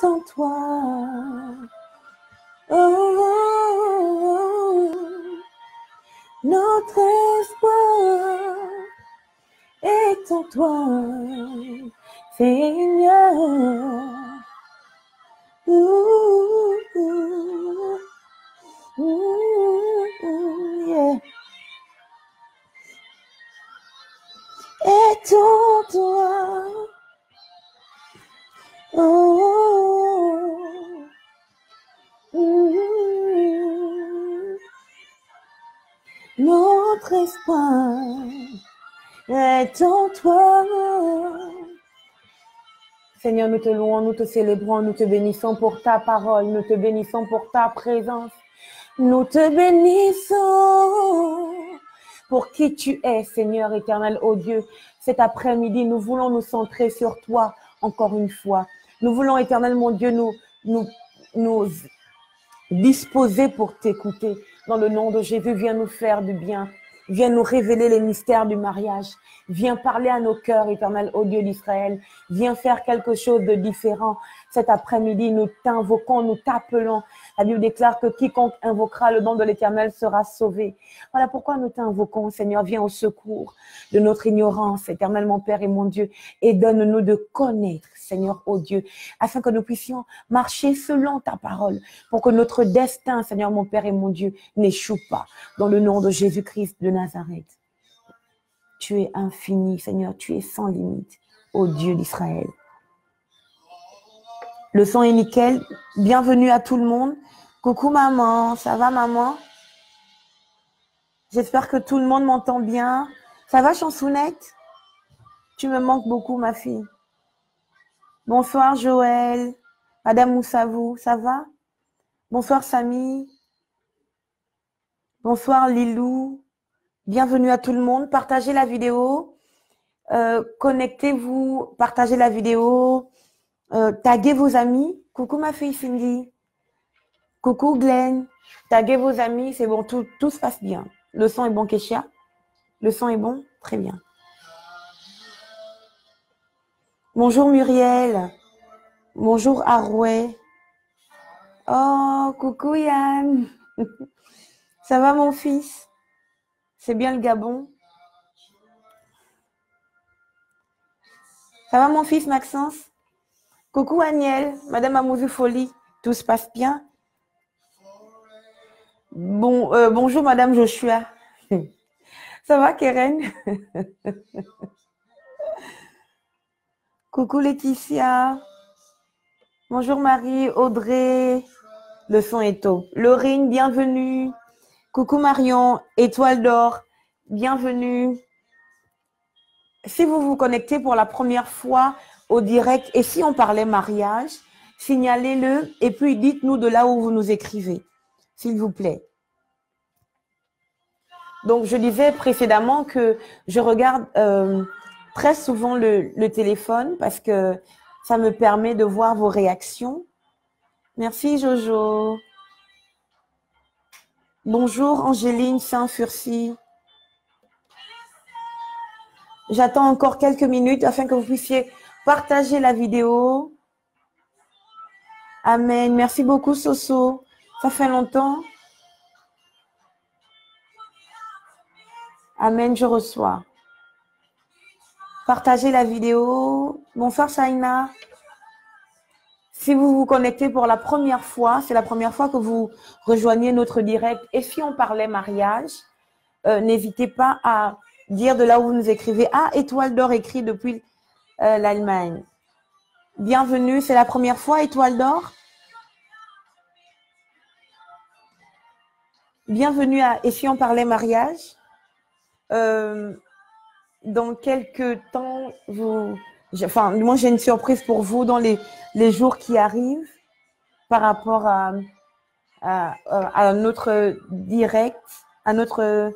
est en toi. Oh, notre espoir est en toi, Seigneur. Yeah. Est en toi. Oh, notre espoir est en toi. Seigneur, nous te louons, nous te célébrons, nous te bénissons pour ta parole, nous te bénissons pour ta présence. Nous te bénissons pour qui tu es, Seigneur éternel, ô Dieu. Cet après-midi, nous voulons nous centrer sur toi encore une fois. Nous voulons, éternel, mon Dieu, nous disposer pour t'écouter. Dans le nom de Jésus, viens nous faire du bien. Viens nous révéler les mystères du mariage. Viens parler à nos cœurs, éternel, ô Dieu d'Israël. Viens faire quelque chose de différent. Cet après-midi, nous t'invoquons, nous t'appelons. La Bible déclare que quiconque invoquera le nom de l'Éternel sera sauvé. Voilà pourquoi nous t'invoquons, Seigneur. Viens au secours de notre ignorance, éternel, mon Père et mon Dieu. Et donne-nous de connaître, Seigneur, ô Dieu, afin que nous puissions marcher selon ta parole, pour que notre destin, Seigneur, mon Père et mon Dieu, n'échoue pas. Dans le nom de Jésus-Christ de Nazareth. Tu es infini, Seigneur, tu es sans limite, ô Dieu d'Israël. Le son est nickel. Bienvenue à tout le monde. Coucou maman, ça va maman? J'espère que tout le monde m'entend bien. Ça va Chansounette? Tu me manques beaucoup ma fille. Bonsoir Joël. Madame Moussavou, ça va? Bonsoir Samy. Bonsoir Lilou. Bienvenue à tout le monde. Partagez la vidéo. Connectez-vous. Partagez la vidéo. Taguez vos amis. Coucou ma fille Cindy. Coucou Glenn. Taguez vos amis. C'est bon, tout se passe bien. Le son est bon, Kesha? Le son est bon? Très bien. Bonjour Muriel. Bonjour Arouet. Oh, coucou Yann. Ça va mon fils? C'est bien le Gabon? Ça va mon fils Maxence? Coucou Agnel, Madame Amouzou Folie. Tout se passe bien? Bonjour Madame Joshua. Ça va Keren? Coucou Laetitia. Bonjour Marie, Audrey. Le son est top. Laurine, bienvenue. Coucou Marion, Étoile d'Or, bienvenue. Si vous vous connectez pour la première fois au direct, et si on parlait mariage, signalez-le et puis dites-nous de là où vous nous écrivez, s'il vous plaît. Donc, je disais précédemment que je regarde très souvent le téléphone parce que ça me permet de voir vos réactions. Merci Jojo. Bonjour Angéline Saint-Furcy. J'attends encore quelques minutes afin que vous puissiez partager la vidéo. Amen. Merci beaucoup Soso. Ça fait longtemps. Amen, je reçois. Partagez la vidéo. Bonsoir Saïna. Si vous vous connectez pour la première fois, c'est la première fois que vous rejoignez notre direct. Et si on parlait mariage, n'hésitez pas à dire de là où vous nous écrivez. Ah, Étoile d'Or écrit depuis l'Allemagne. Bienvenue, c'est la première fois, Étoile d'Or. Bienvenue à Et si on parlait mariage. Dans quelques temps, moi j'ai une surprise pour vous dans les jours qui arrivent par rapport à notre direct, à notre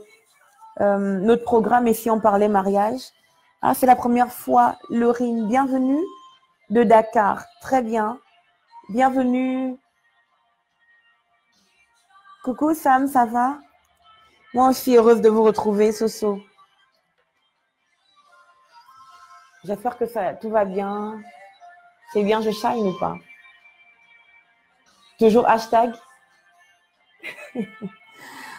programme Et si on parlait mariage. Ah, c'est la première fois, Laurine, bienvenue de Dakar, très bien, bienvenue. Coucou Sam, ça va? Moi aussi heureuse de vous retrouver, Soso. J'espère que tout va bien. C'est bien, je shine ou pas? Toujours hashtag.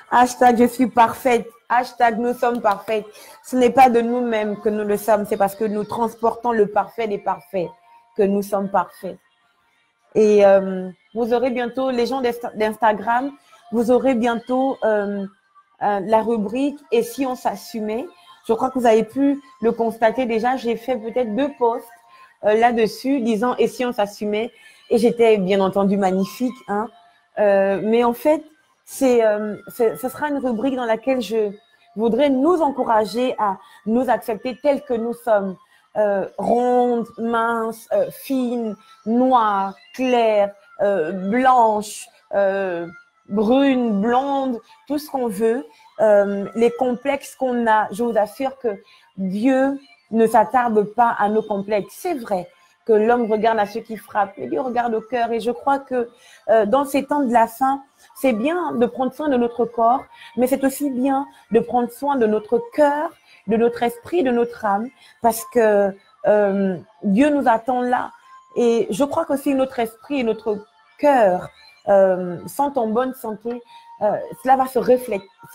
Hashtag je suis parfaite. Hashtag nous sommes parfaites. Ce n'est pas de nous-mêmes que nous le sommes, c'est parce que nous transportons le parfait des parfaits que nous sommes parfaits. Et vous aurez bientôt, les gens d'Instagram, vous aurez bientôt la rubrique « Et si on s'assumait ?» Je crois que vous avez pu le constater déjà. J'ai fait peut-être 2 posts là-dessus disant « Et si on s'assumait ?» Et j'étais bien entendu magnifique. Hein. Mais en fait, ce sera une rubrique dans laquelle je voudrais nous encourager à nous accepter tels que nous sommes. Ronde, mince, fine, noire, claire, blanche, brune, blonde, tout ce qu'on veut, les complexes qu'on a. Je vous assure que Dieu ne s'attarde pas à nos complexes. C'est vrai que l'homme regarde à ceux qui frappent, mais Dieu regarde au cœur. Et je crois que dans ces temps de la fin, c'est bien de prendre soin de notre corps, mais c'est aussi bien de prendre soin de notre cœur, de notre esprit, de notre âme, parce que Dieu nous attend là. Et je crois que si notre esprit et notre cœur sont en bonne santé, cela va se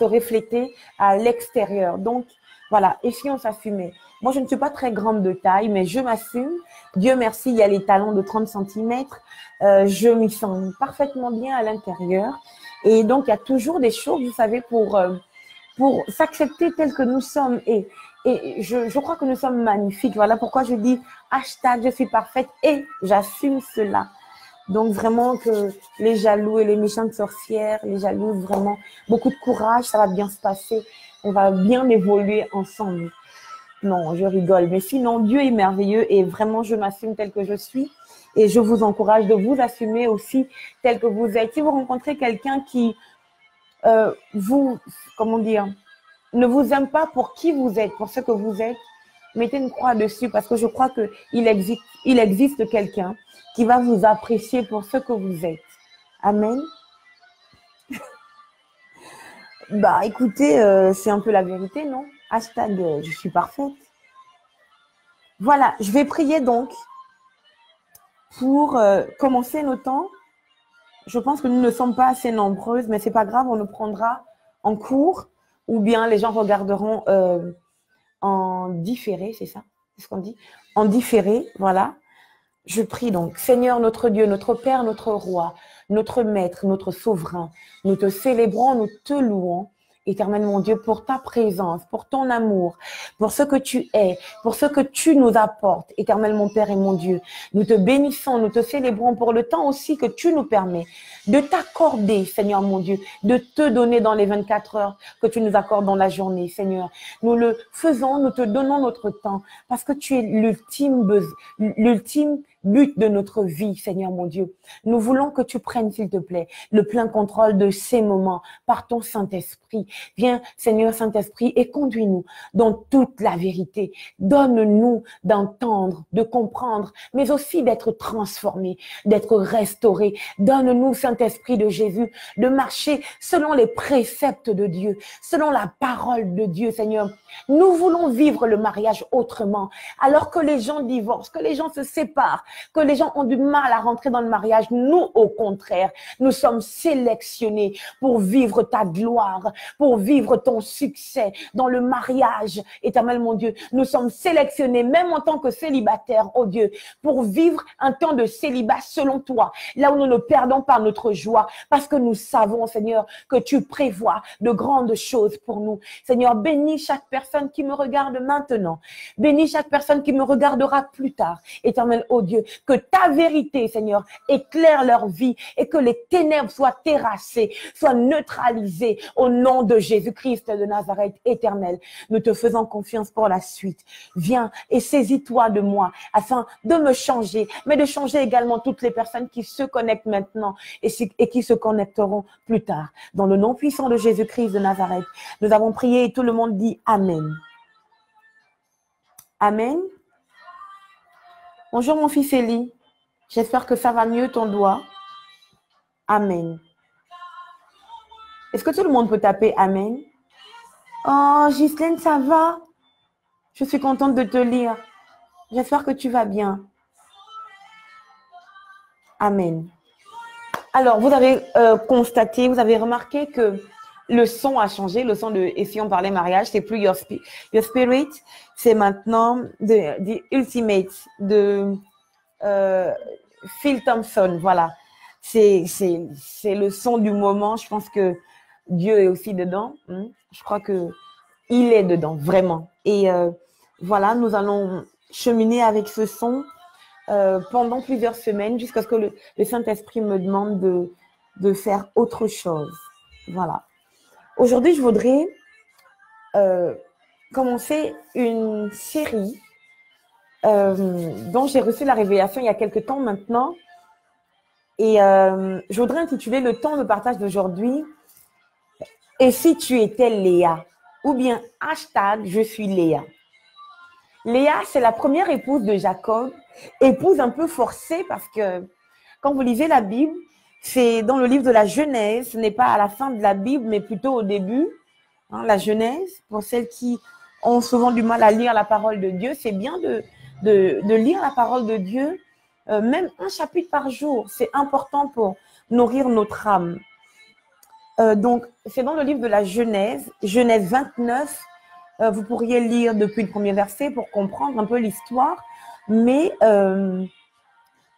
refléter à l'extérieur. Donc, voilà, et si on s'assumait. Moi, je ne suis pas très grande de taille, mais je m'assume. Dieu merci, il y a les talons de 30 cm. Je m'y sens parfaitement bien à l'intérieur. Et donc, il y a toujours des choses, vous savez, pour s'accepter tel que nous sommes. Et je crois que nous sommes magnifiques. Voilà pourquoi je dis hashtag je suis parfaite et j'assume cela. Donc vraiment que les jaloux et les méchantes sorcières, les jalouses, vraiment beaucoup de courage, ça va bien se passer. On va bien évoluer ensemble. Non, je rigole. Mais sinon, Dieu est merveilleux et vraiment, je m'assume tel que je suis. Et je vous encourage de vous assumer aussi tel que vous êtes. Si vous rencontrez quelqu'un qui comment dire, ne vous aime pas pour qui vous êtes, pour ce que vous êtes, mettez une croix dessus parce que je crois qu'il existe quelqu'un qui va vous apprécier pour ce que vous êtes. Amen. Bah, écoutez, c'est un peu la vérité, non? Hashtag je suis parfaite. Voilà, je vais prier donc pour commencer nos temps. Je pense que nous ne sommes pas assez nombreuses, mais c'est pas grave, on nous prendra en cours ou bien les gens regarderont en différé, c'est ça? C'est ce qu'on dit? En différé, voilà. Je prie donc, Seigneur notre Dieu, notre Père, notre Roi, notre Maître, notre Souverain, nous te célébrons, nous te louons. Éternel mon Dieu, pour ta présence, pour ton amour, pour ce que tu es, pour ce que tu nous apportes, éternel mon Père et mon Dieu. Nous te bénissons, nous te célébrons pour le temps aussi que tu nous permets de t'accorder, Seigneur mon Dieu, de te donner dans les 24 heures que tu nous accordes dans la journée, Seigneur. Nous le faisons, nous te donnons notre temps parce que tu es l'ultime but de notre vie, Seigneur mon Dieu. Nous voulons que tu prennes, s'il te plaît, le plein contrôle de ces moments par ton Saint-Esprit. Viens, Seigneur Saint-Esprit, et conduis-nous dans toute la vérité. Donne-nous d'entendre, de comprendre, mais aussi d'être transformés, d'être restaurés. Donne-nous, Saint-Esprit de Jésus, de marcher selon les préceptes de Dieu, selon la parole de Dieu, Seigneur. Nous voulons vivre le mariage autrement. Alors que les gens divorcent, que les gens se séparent, que les gens ont du mal à rentrer dans le mariage, nous, au contraire, nous sommes sélectionnés pour vivre ta gloire, pour vivre ton succès dans le mariage. Éternel mon Dieu, nous sommes sélectionnés, même en tant que célibataires, oh Dieu, pour vivre un temps de célibat selon toi, là où nous ne perdons pas notre joie, parce que nous savons, Seigneur, que tu prévois de grandes choses pour nous. Seigneur, bénis chaque personne qui me regarde maintenant. Bénis chaque personne qui me regardera plus tard. Éternel, oh Dieu, que ta vérité, Seigneur, éclaire leur vie et que les ténèbres soient terrassées, soient neutralisées au nom de Jésus-Christ de Nazareth, éternel. Nous te faisons confiance pour la suite. Viens et saisis-toi de moi afin de me changer, mais de changer également toutes les personnes qui se connectent maintenant et qui se connecteront plus tard. Dans le nom puissant de Jésus-Christ de Nazareth, nous avons prié et tout le monde dit Amen. Amen. Bonjour mon fils Élie. J'espère que ça va mieux ton doigt. Amen. Est-ce que tout le monde peut taper Amen? Oh, Ghislaine, ça va? Je suis contente de te lire. J'espère que tu vas bien. Amen. Alors, vous avez constaté, vous avez remarqué que le son a changé. Le son de Et si on parlait mariage, c'est plus Your Spirit, c'est maintenant The Ultimate de Phil Thompson. Voilà. C'est le son du moment. Je pense que Dieu est aussi dedans. Je crois que il est dedans, vraiment. Et voilà, nous allons cheminer avec ce son pendant plusieurs semaines jusqu'à ce que le Saint-Esprit me demande de faire autre chose. Voilà. Aujourd'hui, je voudrais commencer une série dont j'ai reçu la révélation il y a quelque temps maintenant. Et je voudrais intituler le temps de partage d'aujourd'hui « Et si tu étais Léa ?» ou bien hashtag « Je suis Léa ». Léa, c'est la première épouse de Jacob, épouse un peu forcée parce que quand vous lisez la Bible, c'est dans le livre de la Genèse, ce n'est pas à la fin de la Bible, mais plutôt au début. La Genèse, pour celles qui ont souvent du mal à lire la parole de Dieu, c'est bien de lire la parole de Dieu, même un chapitre par jour. C'est important pour nourrir notre âme. Donc, c'est dans le livre de la Genèse, Genèse 29. Vous pourriez lire depuis le premier verset pour comprendre un peu l'histoire. Mais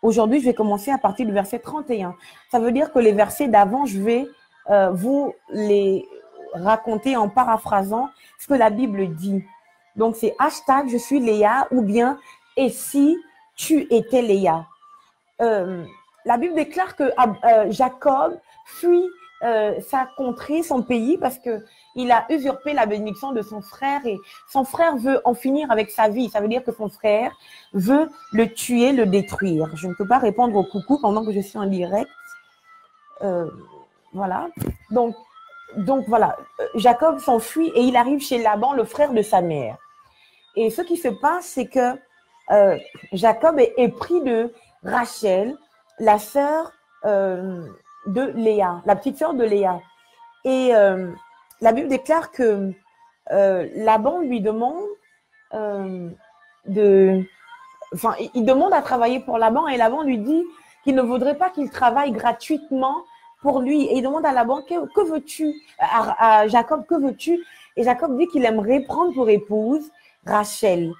aujourd'hui, je vais commencer à partir du verset 31. Ça veut dire que les versets d'avant, je vais vous les raconter en paraphrasant ce que la Bible dit. Donc, c'est hashtag je suis Léa ou bien et si tu étais Léa. La Bible déclare que Jacob fuit sa contrée, son pays, parce qu'il a usurpé la bénédiction de son frère et son frère veut en finir avec sa vie. Ça veut dire que son frère veut le tuer, le détruire. Je ne peux pas répondre au coucou pendant que je suis en direct. Voilà. Donc voilà, Jacob s'enfuit et il arrive chez Laban, le frère de sa mère. Et ce qui se passe, c'est que Jacob est épris de Rachel, la sœur de Léa, la petite sœur de Léa. Et la Bible déclare que Laban lui demande il demande à travailler pour Laban et Laban lui dit qu'il ne voudrait pas qu'il travaille gratuitement pour lui. Et il demande à Laban, que veux-tu? À Jacob, que veux-tu? Et Jacob dit qu'il aimerait prendre pour épouse Rachel.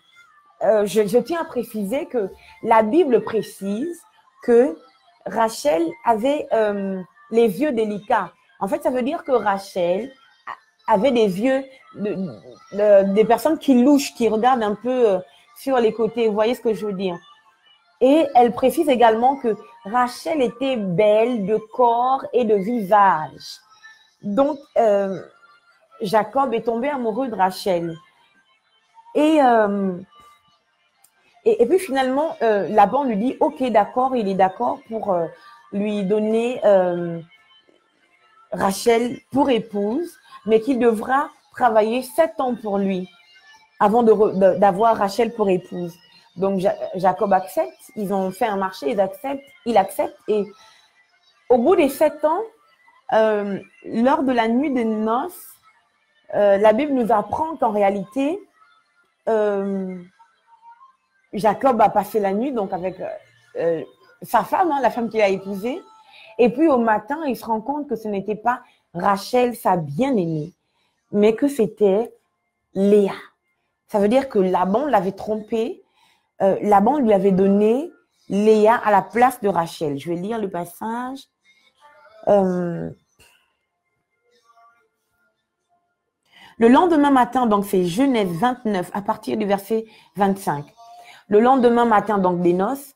Je tiens à préciser que la Bible précise que Rachel avait les yeux délicats. En fait, ça veut dire que Rachel avait des yeux des personnes qui louchent, qui regardent un peu sur les côtés. Vous voyez ce que je veux dire? Et elle précise également que Rachel était belle de corps et de visage. Donc, Jacob est tombé amoureux de Rachel. Et puis finalement, Laban lui dit, ok, d'accord, il est d'accord pour lui donner Rachel pour épouse, mais qu'il devra travailler 7 ans pour lui avant d'avoir Rachel pour épouse. Donc, Jacob accepte, ils ont fait un marché, il accepte. Et au bout des 7 ans, lors de la nuit des noces, la Bible nous apprend qu'en réalité, Jacob a passé la nuit donc avec sa femme, la femme qu'il a épousée. Et puis au matin, il se rend compte que ce n'était pas Rachel, sa bien-aimée, mais que c'était Léa. Ça veut dire que Laban l'avait trompé. Laban lui avait donné Léa à la place de Rachel. Je vais lire le passage. Le lendemain matin, donc c'est Genèse 29, à partir du verset 25. Le lendemain matin, donc des noces,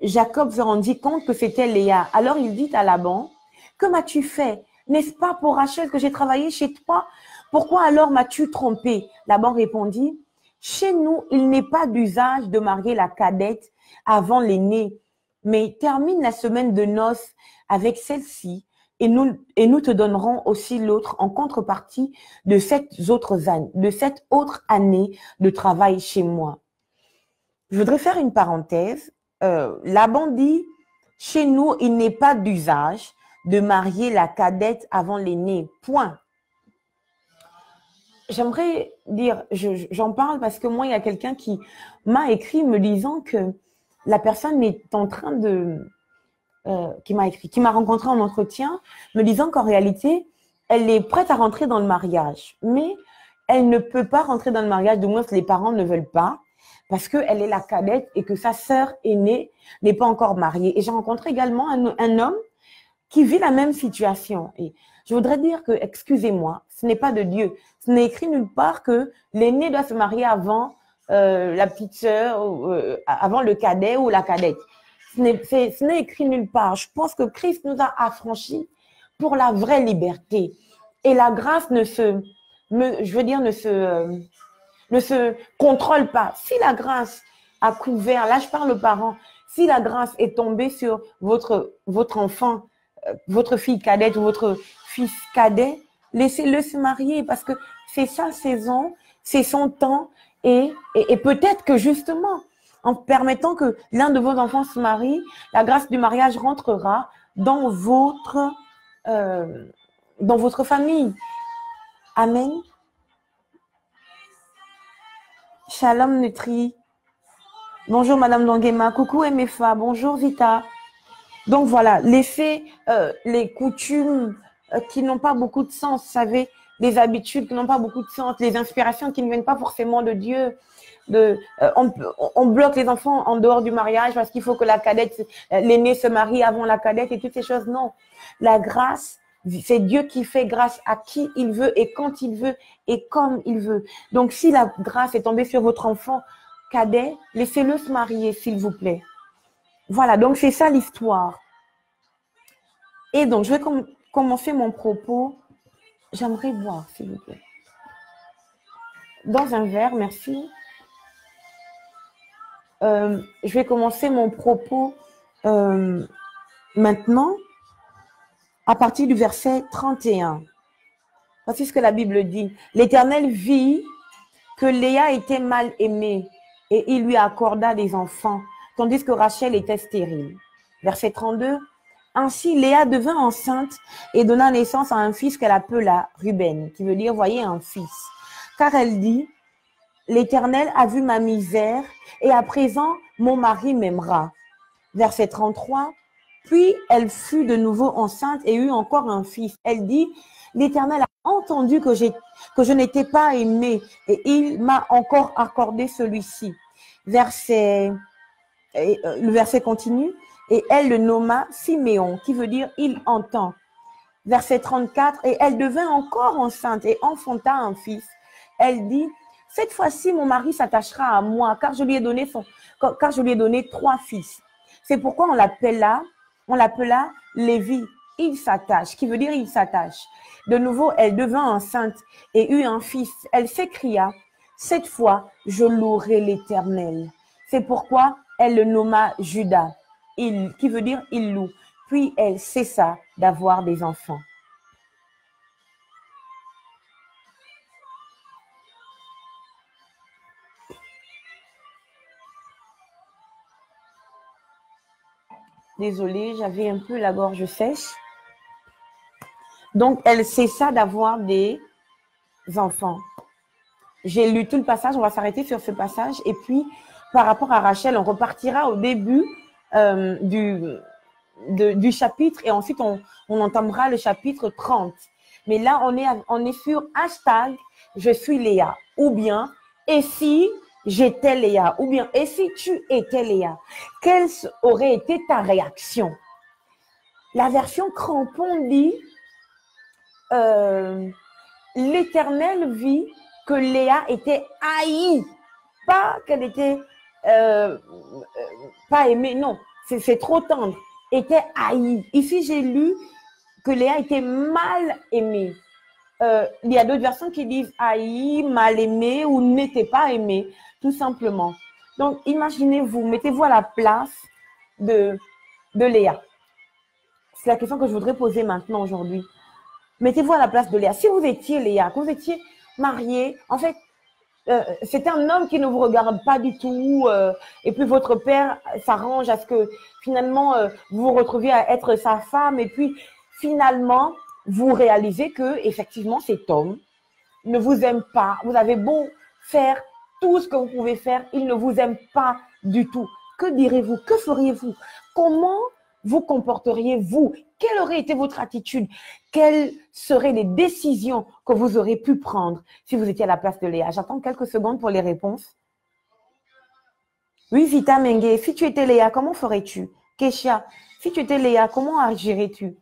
Jacob se rendit compte que c'était Léa. Alors il dit à Laban, « Que m'as-tu fait? N'est-ce pas pour Rachel que j'ai travaillé chez toi? Pourquoi alors m'as-tu trompé ?» Laban répondit, « Chez nous, il n'est pas d'usage de marier la cadette avant l'aînée, mais termine la semaine de noces avec celle-ci et nous te donnerons aussi l'autre en contrepartie de cette autre année de travail chez moi. » Je voudrais faire une parenthèse. Laban dit, chez nous, il n'est pas d'usage de marier la cadette avant l'aînée. Point. J'aimerais dire, j'en parle parce que moi, il y a quelqu'un qui m'a écrit me disant que la personne est en train de qui m'a écrit, qui m'a rencontré en entretien, me disant qu'en réalité, elle est prête à rentrer dans le mariage, mais elle ne peut pas rentrer dans le mariage, du moins si les parents ne veulent pas, parce qu'elle est la cadette et que sa sœur aînée n'est pas encore mariée. Et j'ai rencontré également un homme qui vit la même situation. Et je voudrais dire que, excusez-moi, ce n'est pas de Dieu. Ce n'est écrit nulle part que l'aîné doit se marier avant la petite sœur, avant le cadet ou la cadette. Ce n'est écrit nulle part. Je pense que Christ nous a affranchis pour la vraie liberté. Et la grâce ne se contrôle pas. Si la grâce a couvert, là je parle aux parents, si la grâce est tombée sur votre enfant, votre fille cadette ou votre fils cadet, laissez-le se marier parce que c'est sa saison, c'est son temps et peut-être que justement, en permettant que l'un de vos enfants se marie, la grâce du mariage rentrera dans votre famille. Amen. Shalom Nutri. Bonjour Madame Donguema. Coucou MFA. Bonjour Vita. Donc voilà, laissez les coutumes qui n'ont pas beaucoup de sens, vous savez, les habitudes qui n'ont pas beaucoup de sens, les inspirations qui ne viennent pas forcément de Dieu. On bloque les enfants en dehors du mariage parce qu'il faut que la cadette, l'aîné se marie avant la cadette et toutes ces choses. Non, la grâce, c'est Dieu qui fait grâce à qui il veut et quand il veut et comme il veut. Donc si la grâce est tombée sur votre enfant cadet, laissez-le se marier s'il vous plaît. Voilà, donc c'est ça l'histoire. Et donc, je vais commencer mon propos. J'aimerais boire, s'il vous plaît. Dans un verre, merci. Je vais commencer mon propos maintenant à partir du verset 31. Voici ce que la Bible dit. L'Éternel vit que Léa était mal aimée et il lui accorda des enfants, tandis que Rachel était stérile. Verset 32. Ainsi, Léa devint enceinte et donna naissance à un fils qu'elle appela Ruben, qui veut dire, voyez, un fils. Car elle dit, l'Éternel a vu ma misère et à présent, mon mari m'aimera. Verset 33. Puis, elle fut de nouveau enceinte et eut encore un fils. Elle dit, l'Éternel a entendu que je n'étais pas aimée et il m'a encore accordé celui-ci. Le verset continue. Et elle le nomma Siméon, qui veut dire il entend. Verset 34. Et elle devint encore enceinte et enfanta un fils. Elle dit, cette fois-ci, mon mari s'attachera à moi, car je lui ai donné 3 fils. C'est pourquoi on l'appela Lévi, il s'attache, qui veut dire il s'attache. De nouveau, elle devint enceinte et eut un fils. Elle s'écria, cette fois, je louerai l'Éternel. C'est pourquoi elle le nomma Judas, qui veut dire il loue. Puis elle cessa d'avoir des enfants. Désolée, j'avais un peu la gorge sèche. Donc, elle cessa d'avoir des enfants. J'ai lu tout le passage, on va s'arrêter sur ce passage. Et puis, par rapport à Rachel, on repartira au début du chapitre et ensuite, on entamera le chapitre 30. Mais là, on est sur hashtag « Je suis Léa » ou bien « Et si j'étais Léa » ou bien « Et si tu étais Léa » quelle aurait été ta réaction? La version crampon dit l'Éternel vit que Léa était haïe, pas qu'elle était pas aimée, non, c'est trop tendre, était haïe. Ici, j'ai lu que Léa était mal aimée. Il y a d'autres versions qui disent haïe, mal aimée ou n'était pas aimée, tout simplement. Donc, imaginez-vous, mettez-vous à la place de Léa. C'est la question que je voudrais poser maintenant aujourd'hui. Mettez-vous à la place de Léa. Si vous étiez Léa, que vous étiez mariée, en fait, c'est un homme qui ne vous regarde pas du tout, et puis votre père s'arrange à ce que finalement vous vous retrouviez à être sa femme, et puis finalement vous réalisez que effectivement cet homme ne vous aime pas. Vous avez beau faire tout ce que vous pouvez faire, il ne vous aime pas du tout. Que direz-vous? Que feriez-vous? Comment vous comporteriez, vous? Quelle aurait été votre attitude? Quelles seraient les décisions que vous aurez pu prendre si vous étiez à la place de Léa? J'attends quelques secondes pour les réponses. Oui, Vita Mengue, si tu étais Léa, comment ferais-tu? Kesha, si tu étais Léa, comment agirais-tu?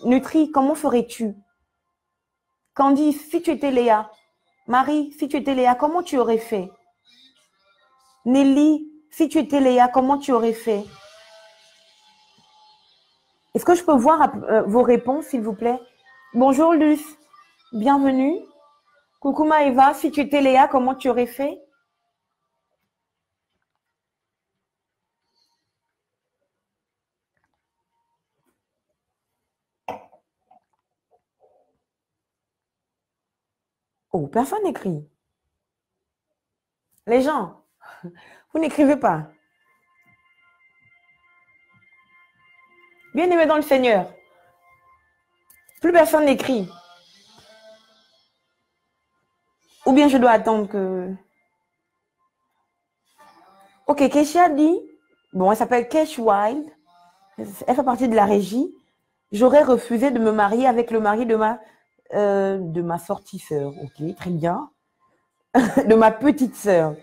Nutri, comment ferais-tu? Candice, si tu étais Léa. Marie, si tu étais Léa, comment tu aurais fait? Nelly, si tu étais Léa, comment tu aurais fait? Est-ce que je peux voir vos réponses, s'il vous plaît? Bonjour, Luce. Bienvenue. Coucou, Maëva. Si tu étais Léa, comment tu aurais fait? Oh, personne n'écrit. Les gens, vous n'écrivez pas. Bien-aimé dans le Seigneur. Plus personne n'écrit. Ou bien je dois attendre que... Ok, Kesha dit... Bon, elle s'appelle Kesh Wild. Elle fait partie de la régie. J'aurais refusé de me marier avec le mari de ma sortie sœur. Ok, très bien. De ma petite sœur.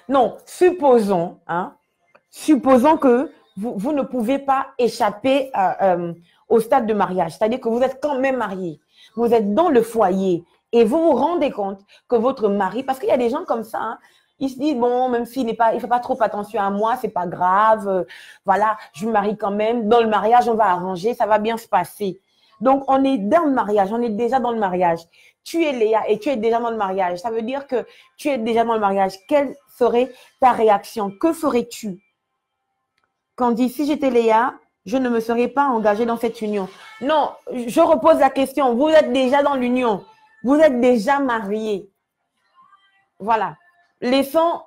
Non, supposons que vous ne pouvez pas échapper au stade de mariage. C'est-à-dire que vous êtes quand même marié. Vous êtes dans le foyer et vous vous rendez compte que votre mari, parce qu'il y a des gens comme ça, hein, ils se disent, bon, même s'il ne fait pas trop attention à moi, c'est pas grave. Voilà, je me marie quand même. Dans le mariage, on va arranger, ça va bien se passer. Donc, on est dans le mariage, on est déjà dans le mariage. Tu es Léa et tu es déjà dans le mariage. Ça veut dire que tu es déjà dans le mariage. Quelle serait ta réaction? Que ferais-tu? Candice, si j'étais Léa, je ne me serais pas engagée dans cette union. Non, je repose la question. Vous êtes déjà dans l'union. Vous êtes déjà mariés. Voilà. Laissons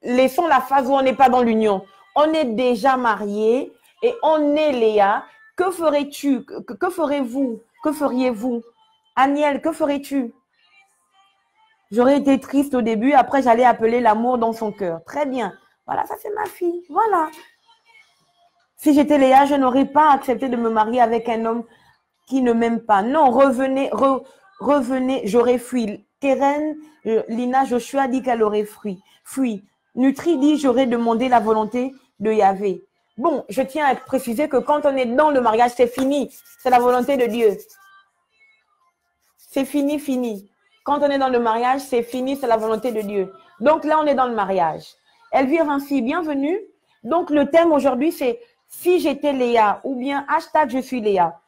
la phase où on n'est pas dans l'union. On est déjà mariés et on est Léa. Que ferais-tu? Que ferez-vous? Que feriez-vous? Aniel, que ferais-tu? J'aurais été triste au début, après j'allais appeler l'amour dans son cœur. Très bien. Voilà, ça c'est ma fille. Voilà. Si j'étais Léa, je n'aurais pas accepté de me marier avec un homme qui ne m'aime pas. Non, revenez, j'aurais fui. Keren, Lina Joshua dit qu'elle aurait fui. Nutri dit j'aurais demandé la volonté de Yahvé. Bon, je tiens à préciser que quand on est dans le mariage, c'est fini. C'est la volonté de Dieu. C'est fini, fini. Quand on est dans le mariage, c'est fini, c'est la volonté de Dieu. Donc là, on est dans le mariage. Elvire Vinci, bienvenue. Donc le thème aujourd'hui, c'est si j'étais Léa ou bien hashtag je suis Léa.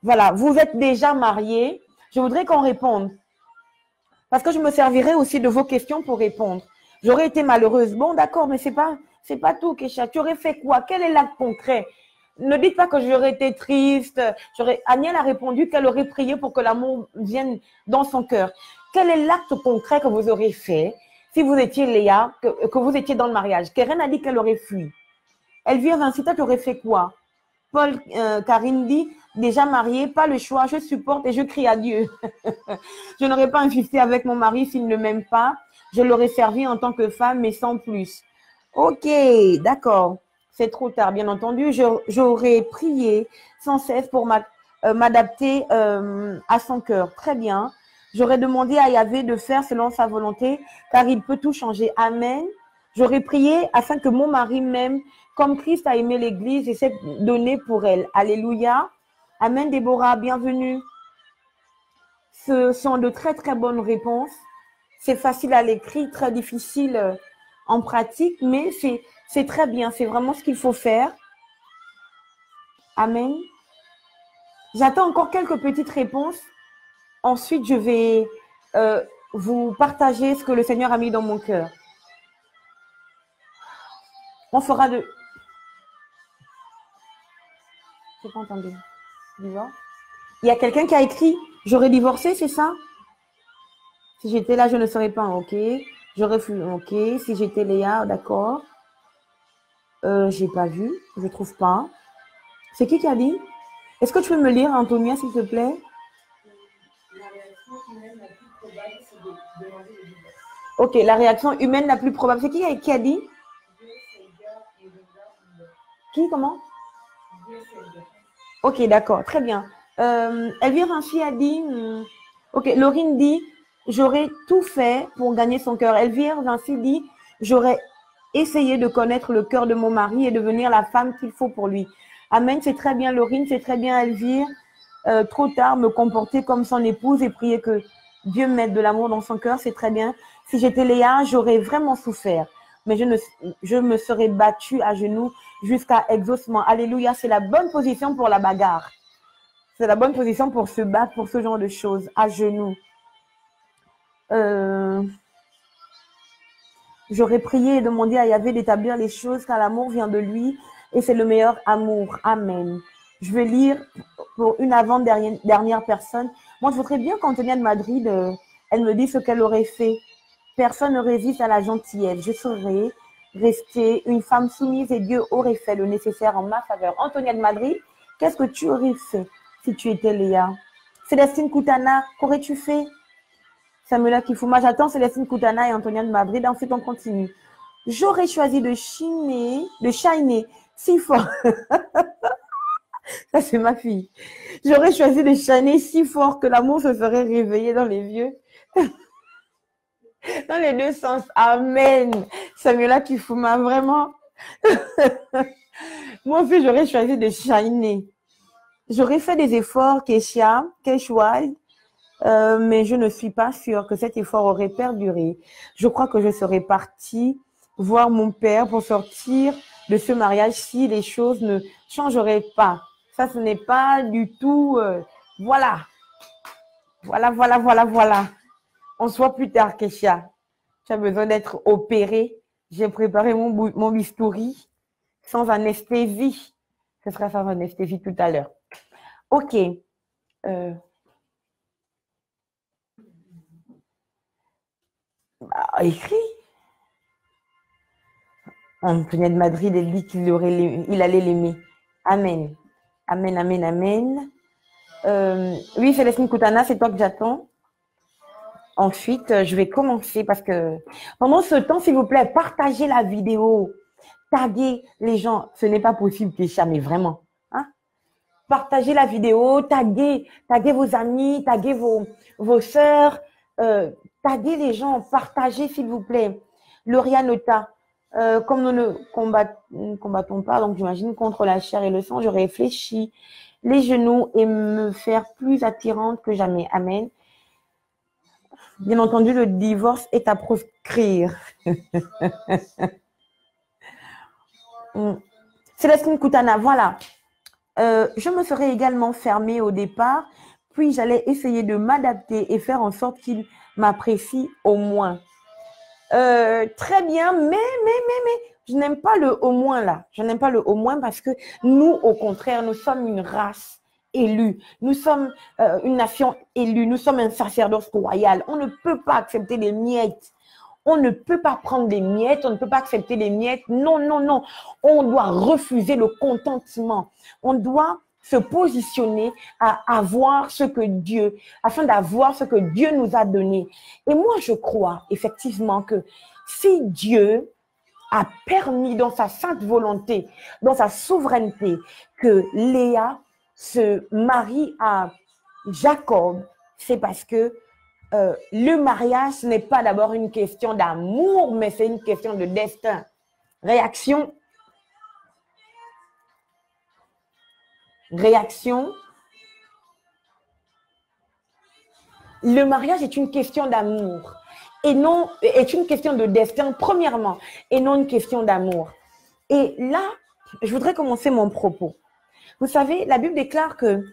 Voilà, vous êtes déjà mariés. Je voudrais qu'on réponde. Parce que je me servirai aussi de vos questions pour répondre. J'aurais été malheureuse. Bon, d'accord, mais c'est pas tout, Kesha. Tu aurais fait quoi? Quel est l'acte concret? Ne dites pas que j'aurais été triste. Agnès a répondu qu'elle aurait prié pour que l'amour vienne dans son cœur. Quel est l'acte concret que vous aurez fait si vous étiez Léa, que vous étiez dans le mariage? Keren a dit qu'elle aurait fui. Elvire Vinci, tu aurais fait quoi? Paul Karine dit, déjà mariée, pas le choix, je supporte et je crie à Dieu. Je n'aurais pas insisté avec mon mari s'il ne m'aime pas. Je l'aurais servi en tant que femme, mais sans plus. Ok, d'accord. C'est trop tard, bien entendu. J'aurais prié sans cesse pour m'adapter à son cœur. Très bien. J'aurais demandé à Yahvé de faire selon sa volonté, car il peut tout changer. Amen. J'aurais prié afin que mon mari m'aime comme Christ a aimé l'Église et s'est donné pour elle. Alléluia. Amen, Déborah, bienvenue. Ce sont de très, très bonnes réponses. C'est facile à l'écrit, très difficile en pratique, mais c'est très bien. C'est vraiment ce qu'il faut faire. Amen. J'attends encore quelques petites réponses. Ensuite, je vais vous partager ce que le Seigneur a mis dans mon cœur. On fera de... Je n'ai pas entendu. Il y a quelqu'un qui a écrit « J'aurais divorcé », c'est ça? Si j'étais là, je ne serais pas OK. J'aurais fait OK. Si j'étais Léa, d'accord. J'ai pas vu. Je trouve pas. C'est qui a dit? Est-ce que tu peux me lire, Antonia, s'il te plaît? La réaction humaine la plus probable, c'est de demander le divorce. OK, la réaction humaine la plus probable. C'est qui a dit? Qui, comment? Dieu sait Ok, d'accord, très bien. Elvire ainsi a dit, ok, Laurine dit, j'aurais tout fait pour gagner son cœur. Elvire Vinci dit, j'aurais essayé de connaître le cœur de mon mari et devenir la femme qu'il faut pour lui. Amen, c'est très bien, Laurine, c'est très bien, Elvire. Trop tard, me comporter comme son épouse et prier que Dieu mette de l'amour dans son cœur, c'est très bien. Si j'étais Léa, j'aurais vraiment souffert. Mais je me serais battue à genoux jusqu'à exaucement. Alléluia, c'est la bonne position pour la bagarre. C'est la bonne position pour se battre pour ce genre de choses, à genoux. J'aurais prié et demandé à Yahvé d'établir les choses car l'amour vient de lui et c'est le meilleur amour. Amen. Je vais lire pour une avant-dernière personne. Moi, je voudrais bien qu'Antonia de Madrid, elle me dise ce qu'elle aurait fait. Personne ne résiste à la gentillesse. Je serais restée une femme soumise et Dieu aurait fait le nécessaire en ma faveur. Antonia de Madrid, qu'est-ce que tu aurais fait si tu étais Léa? Célestine Koutana, qu'aurais-tu fait? Samuela Kifouma, j'attends Célestine Koutana et Antonia de Madrid. Ensuite, on continue. J'aurais choisi de shiner si fort. Ça, c'est ma fille. J'aurais choisi de shiner si fort que l'amour se serait réveillé dans les vieux. Dans les deux sens. Amen. Samuela Kifouma, vraiment. Moi aussi, j'aurais choisi de shiner. J'aurais fait des efforts, Keshia, mais je ne suis pas sûre que cet effort aurait perduré. Je crois que je serais partie voir mon père pour sortir de ce mariage si les choses ne changeraient pas. Ça, ce n'est pas du tout... Voilà. On se voit plus tard, Kesha. Tu as besoin d'être opéré. J'ai préparé mon bistouri sans anesthésie. Ce sera sans anesthésie tout à l'heure. Ok. Écrit. Antonia de Madrid, elle dit qu'il allait l'aimer. Amen. Amen, amen, amen. Oui, Célestine Koutana, c'est toi que j'attends. Ensuite, je vais commencer parce que pendant ce temps, s'il vous plaît, partagez la vidéo. Taguez les gens. Ce n'est pas possible, Kesha, mais vraiment. Hein? Partagez la vidéo, taguez vos amis, taguez vos sœurs, taguez les gens, partagez, s'il vous plaît. Laurianota, comme nous ne combattons pas, donc j'imagine contre la chair et le sang, je réfléchis les genoux et me faire plus attirante que jamais. Amen. Bien entendu, le divorce est à proscrire. Célestine Koutana, voilà. Je me serais également fermée au départ, puis j'allais essayer de m'adapter et faire en sorte qu'il m'apprécie au moins. Très bien, mais, je n'aime pas le au moins là. Je n'aime pas le au moins parce que nous, au contraire, nous sommes une race élue. Nous sommes une nation élue. Nous sommes un sacerdoce royal. On ne peut pas accepter des miettes. On ne peut pas prendre des miettes. On ne peut pas accepter des miettes. Non, non, non. On doit refuser le contentement. On doit se positionner à avoir ce que Dieu, afin d'avoir ce que Dieu nous a donné. Et moi, je crois effectivement que si Dieu a permis dans sa sainte volonté, dans sa souveraineté, que Léa se marie à Jacob, c'est parce que le mariage, ce n'est pas d'abord une question d'amour, mais c'est une question de destin. Réaction. Le mariage est une question d'amour et non est une question de destin premièrement et non une question d'amour. Et là, je voudrais commencer mon propos. Vous savez, la Bible déclare que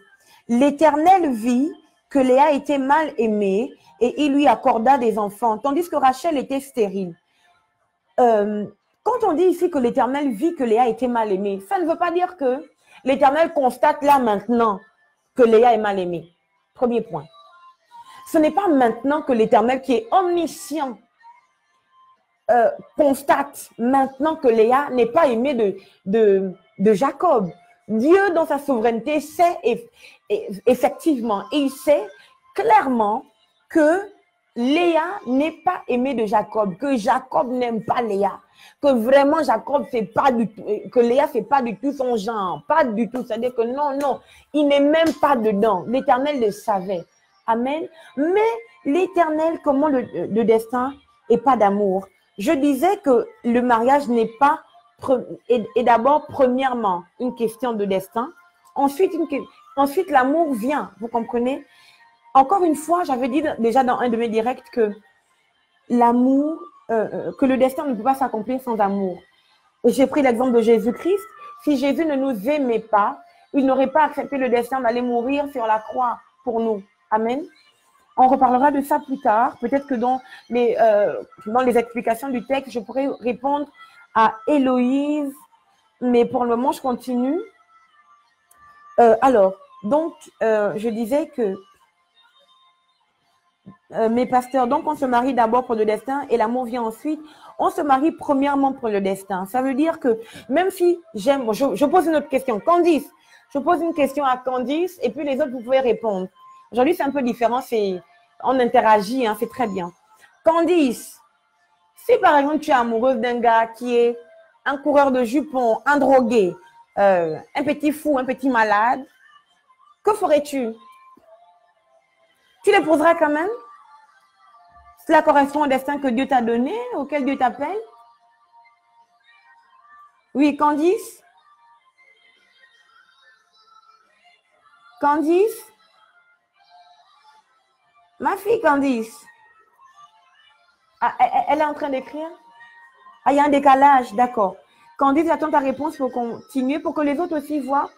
l'Éternel vit que Léa était mal aimée et il lui accorda des enfants, tandis que Rachel était stérile. Quand on dit ici que l'Éternel vit que Léa était mal aimée, ça ne veut pas dire que l'Éternel constate là maintenant que Léa est mal aimée. Premier point. Ce n'est pas maintenant que l'Éternel qui est omniscient constate maintenant que Léa n'est pas aimée de Jacob. Dieu, dans sa souveraineté, sait effectivement, et il sait clairement que Léa n'est pas aimée de Jacob, que Jacob n'aime pas Léa, que vraiment Jacob fait pas du tout, que Léa fait pas du tout son genre, pas du tout. C'est-à-dire que non, non, il n'est même pas dedans. L'Éternel le savait. Amen. Mais l'Éternel, comment le destin et pas d'amour. Je disais que le mariage n'est pas est d'abord premièrement une question de destin. Ensuite l'amour vient. Vous comprenez? Encore une fois, j'avais dit déjà dans un de mes directs que l'amour, que le destin ne peut pas s'accomplir sans amour. J'ai pris l'exemple de Jésus-Christ. Si Jésus ne nous aimait pas, il n'aurait pas accepté le destin d'aller mourir sur la croix pour nous. Amen. On reparlera de ça plus tard. Peut-être que dans les explications du texte, je pourrais répondre à Héloïse, mais pour le moment, je continue. Je disais que mes pasteurs, donc on se marie d'abord pour le destin et l'amour vient ensuite. On se marie premièrement pour le destin. Ça veut dire que même si j'aime, je pose une autre question. Candice, je pose une question à Candice et puis les autres, vous pouvez répondre. Aujourd'hui, c'est un peu différent, on interagit, hein, c'est très bien. Candice, si par exemple tu es amoureuse d'un gars qui est un coureur de jupons, un drogué, un petit fou, un petit malade, que ferais-tu? Tu l'épouseras quand même? Cela correspond au destin que Dieu t'a donné, auquel Dieu t'appelle? Oui, Candice? Candice? Ma fille Candice? Ah, elle est en train d'écrire? Ah, il y a un décalage, d'accord. Candice, j'attends ta réponse pour continuer, pour que les autres aussi voient.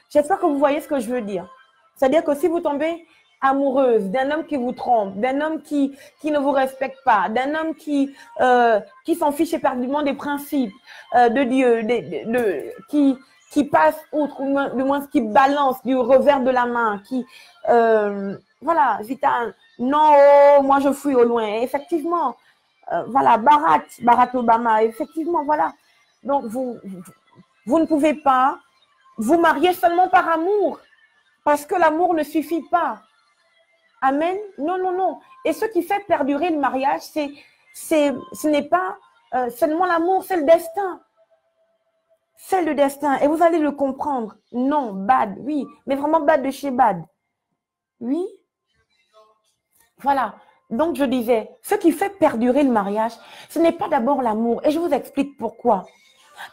J'espère que vous voyez ce que je veux dire. C'est-à-dire que si vous tombez amoureuse d'un homme qui vous trompe, d'un homme qui ne vous respecte pas, d'un homme qui s'en fiche éperdument des principes de Dieu, qui passe outre, ou du moins qui balance du revers de la main, voilà, Vita, non, oh, moi je fuis au loin. Et effectivement, voilà, Barack Obama, effectivement, voilà. Donc, vous ne pouvez pas vous marier seulement par amour, parce que l'amour ne suffit pas. Amen. Non, non, non. Et ce qui fait perdurer le mariage, ce n'est pas seulement l'amour, c'est le destin. C'est le destin. Et vous allez le comprendre. Non, bad, oui. Mais vraiment bad de chez bad. Oui. Voilà. Donc, je disais, ce qui fait perdurer le mariage, ce n'est pas d'abord l'amour. Et je vous explique pourquoi.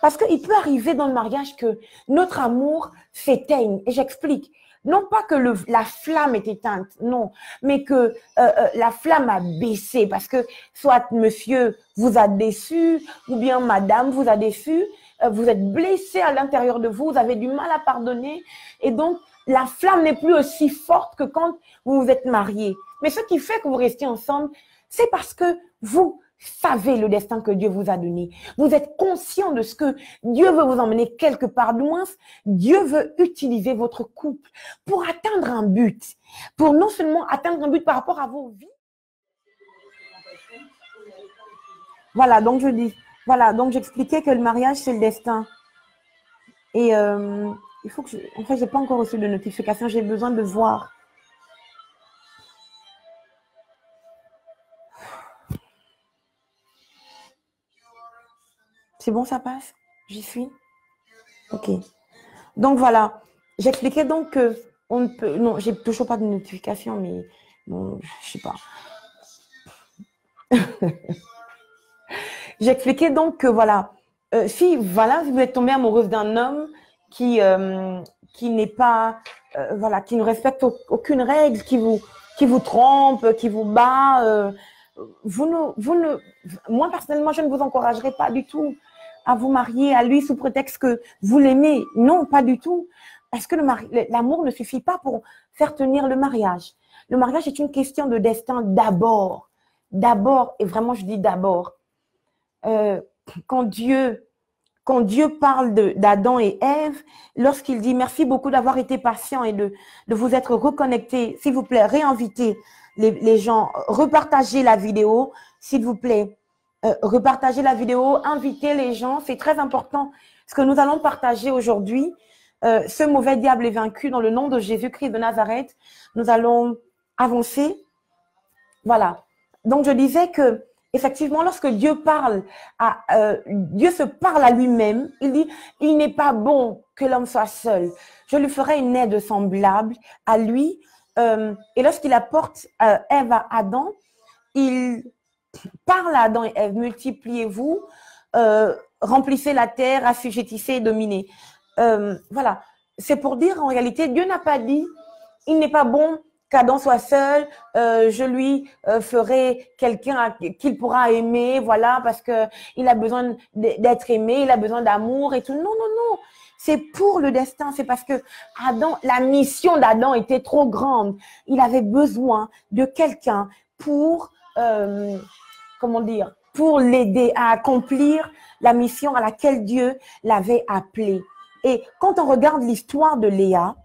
Parce qu'il peut arriver dans le mariage que notre amour s'éteigne. Et j'explique. Non pas que la flamme est éteinte, non, mais que la flamme a baissé parce que soit monsieur vous a déçu ou bien madame vous a déçu, vous êtes blessé à l'intérieur de vous, vous avez du mal à pardonner et donc la flamme n'est plus aussi forte que quand vous vous êtes mariés. Mais ce qui fait que vous restez ensemble, c'est parce que vous savez le destin que Dieu vous a donné. Vous êtes conscient de ce que Dieu veut vous emmener quelque part. Du moins, Dieu veut utiliser votre couple pour atteindre un but. Pour non seulement atteindre un but par rapport à vos vies. Voilà, donc j'expliquais que le mariage, c'est le destin. Et il faut que en fait, je n'ai pas encore reçu de notification. J'ai besoin de voir. C'est bon, ça passe? J'y suis? Ok. Donc, voilà. J'expliquais donc que on ne peut... Non, j'ai toujours pas de notification, mais bon, je sais pas. J'expliquais donc que, voilà, si vous êtes tombé amoureuse d'un homme qui n'est pas... voilà, qui ne respecte aucune règle, qui vous trompe, qui vous bat, moi, personnellement, je ne vous encouragerai pas du tout à vous marier à lui sous prétexte que vous l'aimez. Non, pas du tout. Parce que l'amour ne suffit pas pour faire tenir le mariage. Le mariage est une question de destin d'abord. D'abord, et vraiment je dis d'abord. Quand Dieu parle d'Adam et Ève, lorsqu'il dit merci beaucoup d'avoir été patient et de vous être reconnectés, s'il vous plaît, réinvitez les gens, repartagez la vidéo, s'il vous plaît. Repartagez la vidéo, invitez les gens, c'est très important. Ce que nous allons partager aujourd'hui, ce mauvais diable est vaincu dans le nom de Jésus-Christ de Nazareth. Nous allons avancer. Voilà. donc je disais que effectivement, lorsque Dieu parle, Dieu se parle à lui-même, il dit, il n'est pas bon que l'homme soit seul. Je lui ferai une aide semblable à lui. Et lorsqu'il apporte Ève à Adam, il parle à Adam et Ève, multipliez-vous, remplissez la terre, assujettissez et dominez. Voilà, c'est pour dire en réalité, Dieu n'a pas dit, il n'est pas bon qu'Adam soit seul, je lui ferai quelqu'un qu'il pourra aimer, voilà, parce que il a besoin d'être aimé, il a besoin d'amour et tout. Non, non, non. C'est pour le destin, c'est parce que Adam, la mission d'Adam était trop grande. Il avait besoin de quelqu'un pour, comment dire, pour l'aider à accomplir la mission à laquelle Dieu l'avait appelé. Et quand on regarde l'histoire de Léa,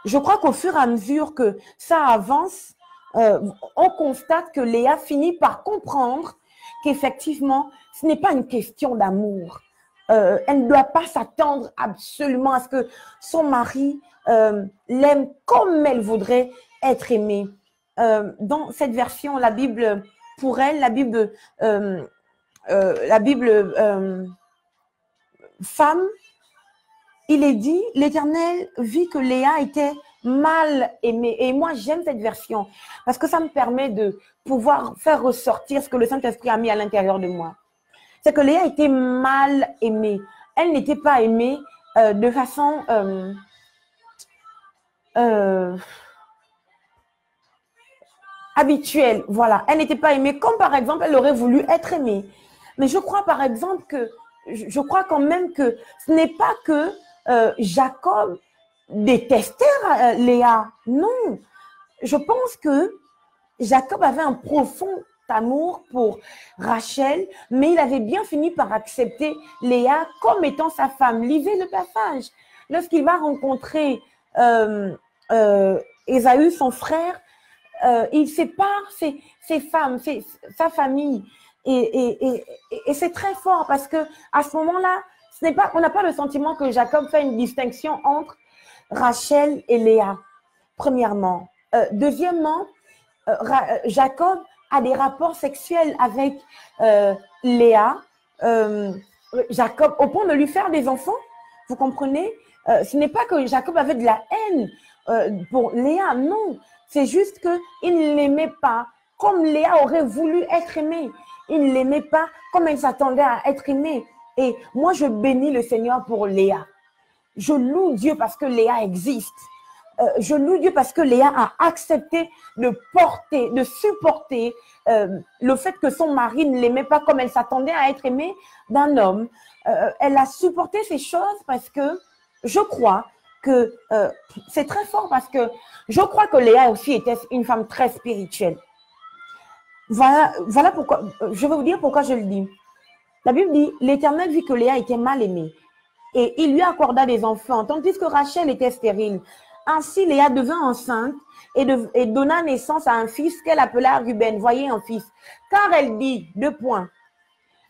je crois qu'au fur et à mesure que ça avance, on constate que Léa finit par comprendre qu'effectivement, ce n'est pas une question d'amour. Elle ne doit pas s'attendre absolument à ce que son mari l'aime comme elle voudrait être aimée. Dans cette version, la Bible, pour elle, la Bible femme, il est dit, l'Éternel vit que Léa était mal aimée. Et moi, j'aime cette version parce que ça me permet de pouvoir faire ressortir ce que le Saint-Esprit a mis à l'intérieur de moi. C'est que Léa était mal aimée. Elle n'était pas aimée de façon habituelle. Voilà, elle n'était pas aimée comme par exemple elle aurait voulu être aimée. Mais je crois par exemple que, je crois quand même que ce n'est pas que Jacob détestait Léa. Non, je pense que Jacob avait un profond amour pour Rachel, mais il avait bien fini par accepter Léa comme étant sa femme. Lisez le passage. Lorsqu'il va rencontrer Ésaü, son frère, il sépare ses femmes, sa famille. Et c'est très fort parce que à ce moment-là, on n'a pas le sentiment que Jacob fait une distinction entre Rachel et Léa, premièrement. Deuxièmement, Jacob a des rapports sexuels avec Léa. Jacob, au point de lui faire des enfants, vous comprenez? Ce n'est pas que Jacob avait de la haine pour Léa, non. C'est juste qu'il ne l'aimait pas comme Léa aurait voulu être aimée. Il ne l'aimait pas comme elle s'attendait à être aimée. Et moi, je bénis le Seigneur pour Léa. Je loue Dieu parce que Léa existe. Je loue Dieu parce que Léa a accepté de porter, de supporter le fait que son mari ne l'aimait pas comme elle s'attendait à être aimée d'un homme. Elle a supporté ces choses parce que je crois que c'est très fort parce que je crois que Léa aussi était une femme très spirituelle. Voilà pourquoi, je vais vous dire pourquoi je le dis. La Bible dit, l'Éternel vit que Léa était mal aimée et il lui accorda des enfants, tandis que Rachel était stérile. Ainsi, Léa devint enceinte et donna naissance à un fils qu'elle appela Ruben. Voyez un fils. Car elle dit, 2 points,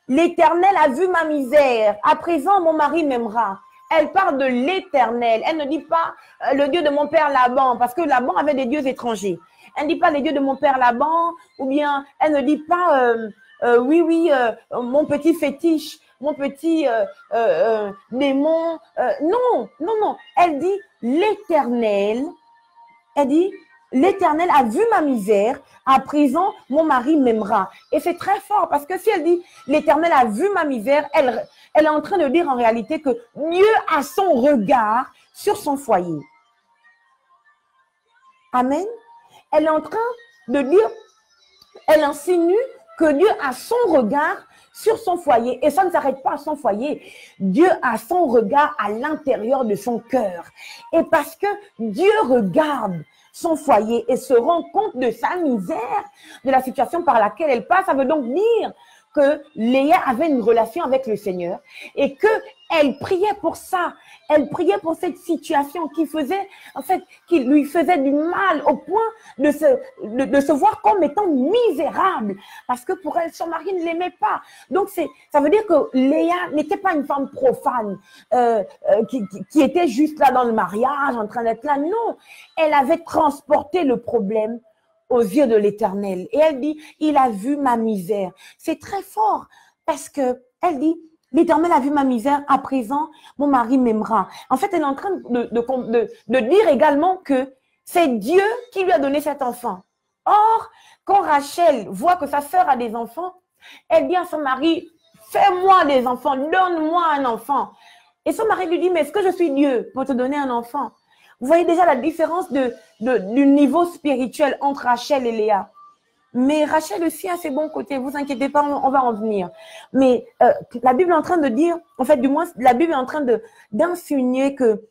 l'Éternel a vu ma misère, à présent mon mari m'aimera. Elle parle de l'Éternel. Elle ne dit pas le Dieu de mon père Laban, parce que Laban avait des dieux étrangers. Elle ne dit pas les dieux de mon père Laban, ou bien elle ne dit pas mon petit fétiche, mon petit démon. Non, non, non. Elle dit l'Éternel. Elle dit l'Éternel a vu ma misère, à présent mon mari m'aimera. Et c'est très fort parce que si elle dit l'Éternel a vu ma misère, elle est en train de dire en réalité que Dieu a son regard sur son foyer. Amen. Elle est en train de dire, elle insinue que Dieu a son regard sur son foyer. Et ça ne s'arrête pas à son foyer. Dieu a son regard à l'intérieur de son cœur. Et parce que Dieu regarde son foyer et se rend compte de sa misère, de la situation par laquelle elle passe, ça veut donc dire que Léa avait une relation avec le Seigneur et que elle priait pour ça. Elle priait pour cette situation qui lui faisait du mal au point de se voir comme étant misérable. Parce que pour elle, son mari ne l'aimait pas. Donc, ça veut dire que Léa n'était pas une femme profane qui était juste là dans le mariage, en train d'être là. Non, elle avait transporté le problème aux yeux de l'Éternel. Et elle dit, il a vu ma misère. C'est très fort parce que elle dit, l'Éternel a vu ma misère, à présent, mon mari m'aimera. En fait, elle est en train de dire également que c'est Dieu qui lui a donné cet enfant. Or, quand Rachel voit que sa sœur a des enfants, elle dit à son mari, fais-moi des enfants, donne-moi un enfant. Et son mari lui dit, mais est-ce que je suis Dieu pour te donner un enfant? Vous voyez déjà la différence du niveau spirituel entre Rachel et Léa. Mais Rachel aussi a ses bons côtés, vous inquiétez pas, on va en venir. Mais la Bible est en train de dire, en fait, du moins, la Bible est en train d'insinuer que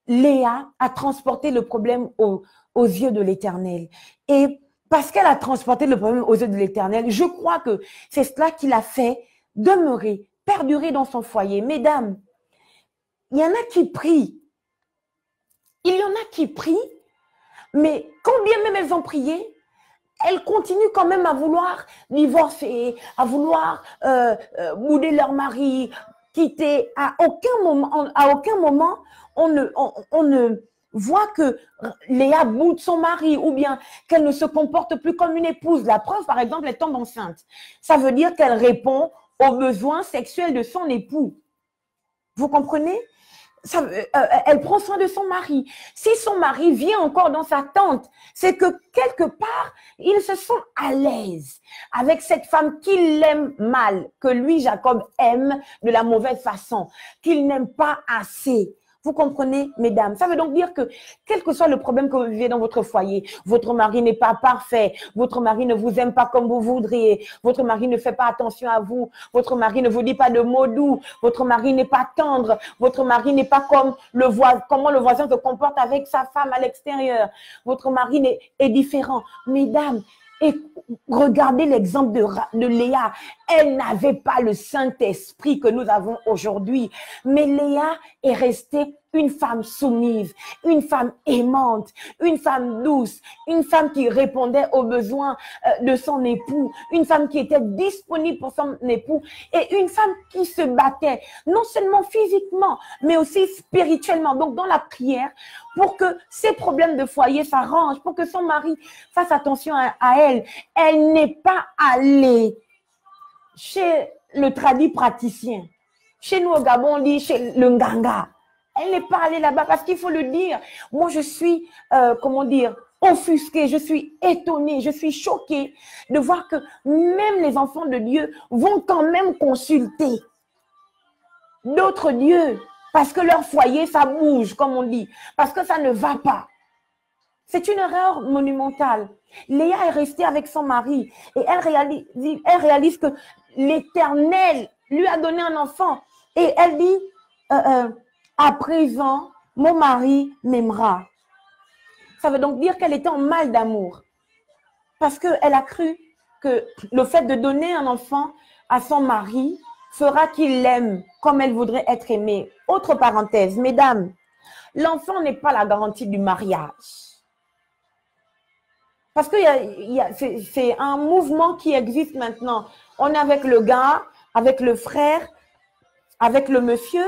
Léa a transporté le problème aux yeux de l'Éternel. Et parce qu'elle a transporté le problème aux yeux de l'Éternel, je crois que c'est cela qui l'a fait demeurer, perdurer dans son foyer. Mesdames, il y en a qui prient. Il y en a qui prient, mais quand bien même elles ont prié, elles continuent quand même à vouloir divorcer, à vouloir bouder leur mari, quitter. À aucun moment, on ne voit que Léa boude son mari ou bien qu'elle ne se comporte plus comme une épouse. La preuve, par exemple, elle tombe enceinte. Ça veut dire qu'elle répond aux besoins sexuels de son époux. Vous comprenez? Elle prend soin de son mari. Si son mari vient encore dans sa tente, c'est que quelque part, il se sent à l'aise avec cette femme qu'il aime mal, que lui, Jacob, aime de la mauvaise façon, qu'il n'aime pas assez. Vous comprenez, mesdames? Ça veut donc dire que, quel que soit le problème que vous vivez dans votre foyer, votre mari n'est pas parfait, votre mari ne vous aime pas comme vous voudriez, votre mari ne fait pas attention à vous, votre mari ne vous dit pas de mots doux, votre mari n'est pas tendre, votre mari n'est pas comme comment le voisin se comporte avec sa femme à l'extérieur, votre mari est différent. Mesdames, et regardez l'exemple de Léa. Elle n'avait pas le Saint-Esprit que nous avons aujourd'hui. Mais Léa est restée une femme soumise, une femme aimante, une femme douce, une femme qui répondait aux besoins de son époux, une femme qui était disponible pour son époux et une femme qui se battait, non seulement physiquement, mais aussi spirituellement. Donc, dans la prière, pour que ses problèmes de foyer s'arrangent, pour que son mari fasse attention à elle. Elle n'est pas allée chez le tradit praticien. Chez nous au Gabon, on dit chez le Nganga. Elle n'est pas allée là-bas parce qu'il faut le dire. Moi, je suis, offusquée, je suis étonnée, je suis choquée de voir que même les enfants de Dieu vont quand même consulter d'autres dieux parce que leur foyer, ça bouge, comme on dit, parce que ça ne va pas. C'est une erreur monumentale. Léa est restée avec son mari et elle réalise que l'Éternel lui a donné un enfant. Et elle dit, à présent, mon mari m'aimera. Ça veut donc dire qu'elle était en mal d'amour. Parce qu'elle a cru que le fait de donner un enfant à son mari fera qu'il l'aime comme elle voudrait être aimée. Autre parenthèse, mesdames, l'enfant n'est pas la garantie du mariage. Parce que c'est un mouvement qui existe maintenant. On est avec le gars, avec le frère, avec le monsieur,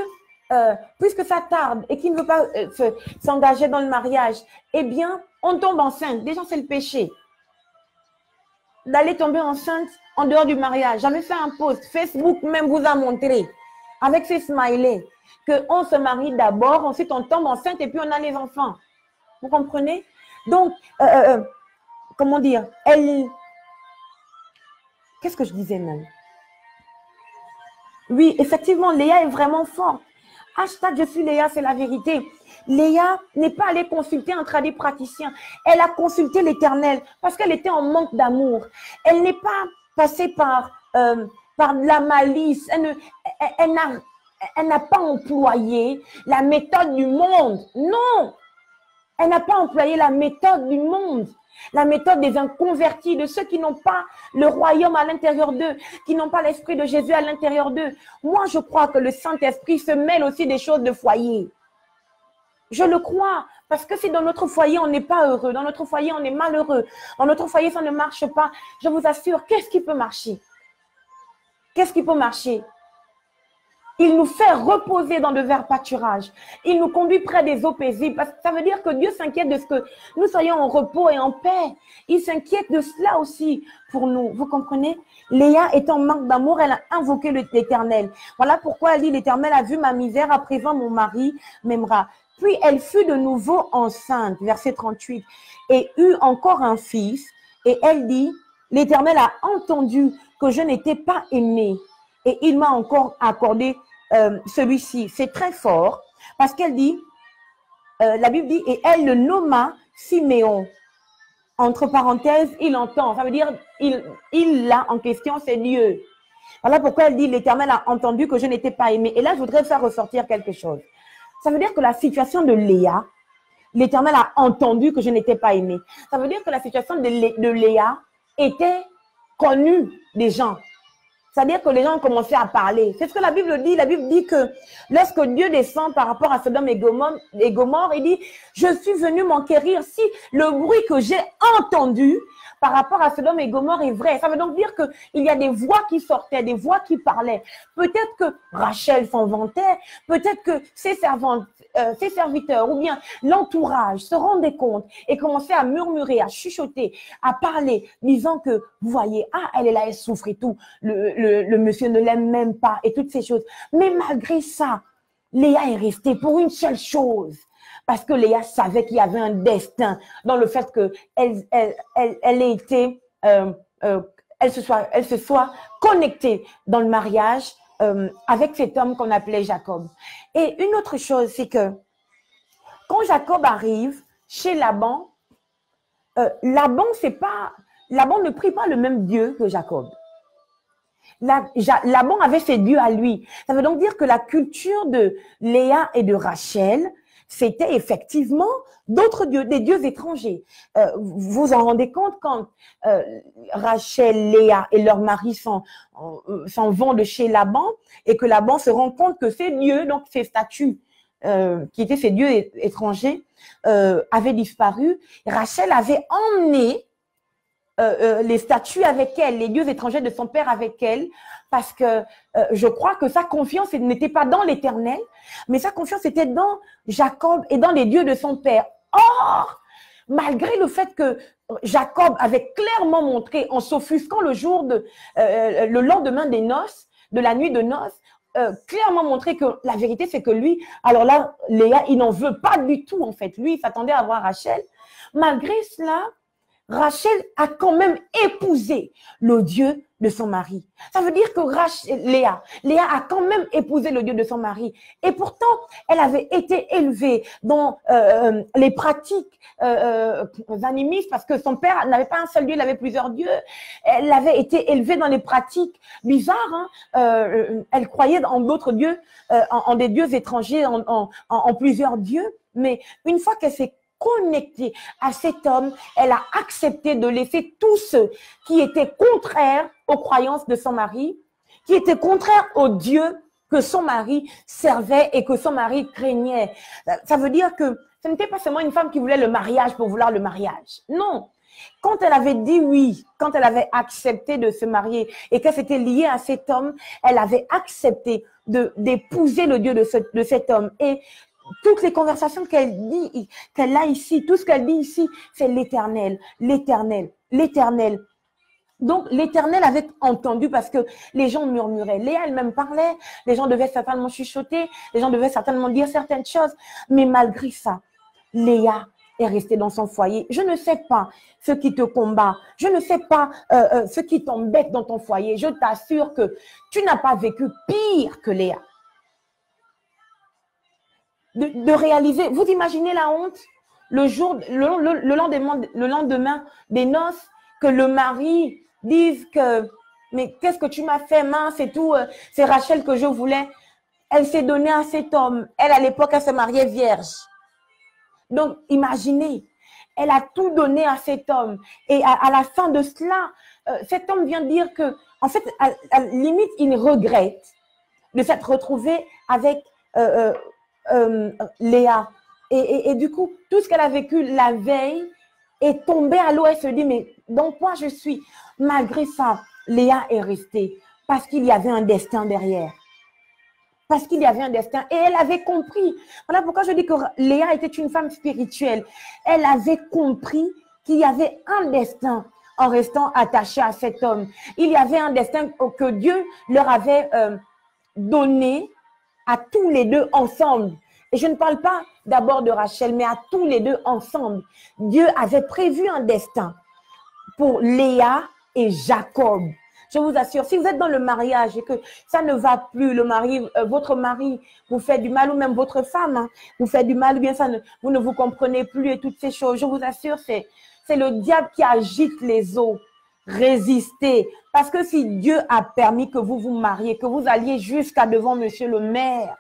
puisque ça tarde et qu'il ne veut pas s'engager dans le mariage, eh bien, on tombe enceinte. Déjà, c'est le péché. D'aller tomber enceinte en dehors du mariage. J'avais fait un post. Facebook même vous a montré, avec ces smileys, qu'on se marie d'abord, ensuite on tombe enceinte et puis on a les enfants. Vous comprenez? Donc, comment dire, qu'est-ce que je disais même? Oui, effectivement, Léa est vraiment forte. Hashtag je suis Léa, c'est la vérité. Léa n'est pas allée consulter un tradit praticien. Elle a consulté l'Éternel parce qu'elle était en manque d'amour. Elle n'est pas passée par la malice. Elle n'a pas employé la méthode du monde. Non! Elle n'a pas employé la méthode du monde. La méthode des inconvertis, de ceux qui n'ont pas le royaume à l'intérieur d'eux, qui n'ont pas l'esprit de Jésus à l'intérieur d'eux. Moi, je crois que le Saint-Esprit se mêle aussi des choses de foyer. Je le crois, parce que si dans notre foyer, on n'est pas heureux, dans notre foyer, on est malheureux, dans notre foyer, ça ne marche pas, je vous assure, qu'est-ce qui peut marcher? Qu'est-ce qui peut marcher? Il nous fait reposer dans de verts pâturages. Il nous conduit près des eaux paisibles. Parce que ça veut dire que Dieu s'inquiète de ce que nous soyons en repos et en paix. Il s'inquiète de cela aussi pour nous. Vous comprenez? Léa étant en manque d'amour, elle a invoqué l'Éternel. Voilà pourquoi elle dit, l'Éternel a vu ma misère, à présent mon mari m'aimera. Puis elle fut de nouveau enceinte, verset 38, et eut encore un fils. Et elle dit, l'Éternel a entendu que je n'étais pas aimée. Et il m'a encore accordé celui-ci. C'est très fort parce qu'elle dit, la Bible dit, et elle le nomma Siméon. Entre parenthèses, il entend. Ça veut dire, il là en question, c'est Dieu. Voilà pourquoi elle dit, l'Éternel a entendu que je n'étais pas aimée. Et là, je voudrais faire ressortir quelque chose. Ça veut dire que la situation de Léa, l'Éternel a entendu que je n'étais pas aimée. Ça veut dire que la situation de Léa était connue des gens. C'est-à-dire que les gens ont commencé à parler. C'est ce que la Bible dit. La Bible dit que lorsque Dieu descend par rapport à Sodome et Gomorrhe, il dit, je suis venu m'enquérir si le bruit que j'ai entendu par rapport à Sodome et Gomorrhe est vrai. Ça veut donc dire qu'il y a des voix qui sortaient, des voix qui parlaient. Peut-être que Rachel s'en vantait, peut-être que ses servantes, ses serviteurs ou bien l'entourage se rendaient compte et commençaient à murmurer, à chuchoter, à parler, disant que, vous voyez, ah, elle est là, elle souffre et tout, le monsieur ne l'aime même pas et toutes ces choses. Mais malgré ça, Léa est restée pour une seule chose. Parce que Léa savait qu'il y avait un destin dans le fait qu'elle ait été, elle se soit connectée dans le mariage avec cet homme qu'on appelait Jacob. Et une autre chose, c'est que quand Jacob arrive chez Laban, Laban ne prie pas le même Dieu que Jacob. Laban avait ses dieux à lui. Ça veut donc dire que la culture de Léa et de Rachel, c'était effectivement d'autres dieux, des dieux étrangers. Vous en rendez compte quand Rachel, Léa et leur mari s'en vont de chez Laban et que Laban se rend compte que ces dieux, donc ces statues, qui étaient ces dieux étrangers, avaient disparu. Rachel avait emmené les statues avec elle, les dieux étrangers de son père avec elle, parce que je crois que sa confiance n'était pas dans l'Éternel, mais sa confiance était dans Jacob et dans les dieux de son père. Or, malgré le fait que Jacob avait clairement montré, en s'offusquant le lendemain des noces, de la nuit de noces, clairement montré que la vérité, c'est que lui, alors là, Léa, il n'en veut pas du tout, en fait. Lui, il s'attendait à voir Rachel. Malgré cela, Rachel a quand même épousé le Dieu de son mari. Ça veut dire que Léa a quand même épousé le Dieu de son mari. Et pourtant, elle avait été élevée dans les pratiques animistes parce que son père n'avait pas un seul Dieu, il avait plusieurs dieux. Elle avait été élevée dans les pratiques bizarres. Elle croyait en d'autres dieux, en des dieux étrangers, en plusieurs dieux. Mais une fois qu'elle s'est connectée à cet homme, elle a accepté de laisser tout ce qui était contraire aux croyances de son mari, qui était contraire au Dieu que son mari servait et que son mari craignait. Ça veut dire que ce n'était pas seulement une femme qui voulait le mariage pour vouloir le mariage. Non. Quand elle avait dit oui, quand elle avait accepté de se marier et qu'elle s'était liée à cet homme, elle avait accepté d'épouser le Dieu de cet homme. Et toutes les conversations qu'elle a ici, tout ce qu'elle dit ici, c'est l'Éternel, l'Éternel, l'Éternel. Donc, l'Éternel avait entendu parce que les gens murmuraient. Léa elle-même parlait, les gens devaient certainement chuchoter, les gens devaient certainement dire certaines choses. Mais malgré ça, Léa est restée dans son foyer. Je ne sais pas ce qui te combat. Je ne sais pas ce qui t'embête dans ton foyer. Je t'assure que tu n'as pas vécu pire que Léa. De réaliser, vous imaginez la honte le lendemain des noces, que le mari dise que mais qu'est-ce que tu m'as fait, mince et tout, c'est Rachel que je voulais. Elle s'est donnée à cet homme. Elle, à l'époque, elle se mariait vierge. Donc, imaginez, elle a tout donné à cet homme. Et à la fin de cela, cet homme vient dire que, en fait, à limite, il regrette de s'être retrouvé avec Léa. Et du coup, tout ce qu'elle a vécu la veille est tombé à l'eau. Elle se dit, mais dans quoi je suis? Malgré ça, Léa est restée parce qu'il y avait un destin derrière. parce qu'il y avait un destin et elle avait compris. Voilà pourquoi je dis que Léa était une femme spirituelle. Elle avait compris qu'il y avait un destin en restant attachée à cet homme. Il y avait un destin que Dieu leur avait donné à tous les deux ensemble. Et je ne parle pas d'abord de Rachel, mais à tous les deux ensemble. Dieu avait prévu un destin pour Léa et Jacob. Je vous assure, si vous êtes dans le mariage et que ça ne va plus, le mari, votre mari vous fait du mal, ou même votre femme vous fait du mal, ou bien vous ne vous comprenez plus et toutes ces choses, je vous assure, c'est le diable qui agite les eaux. Résistez. Parce que si Dieu a permis que vous vous mariez, que vous alliez jusqu'à devant monsieur le maire,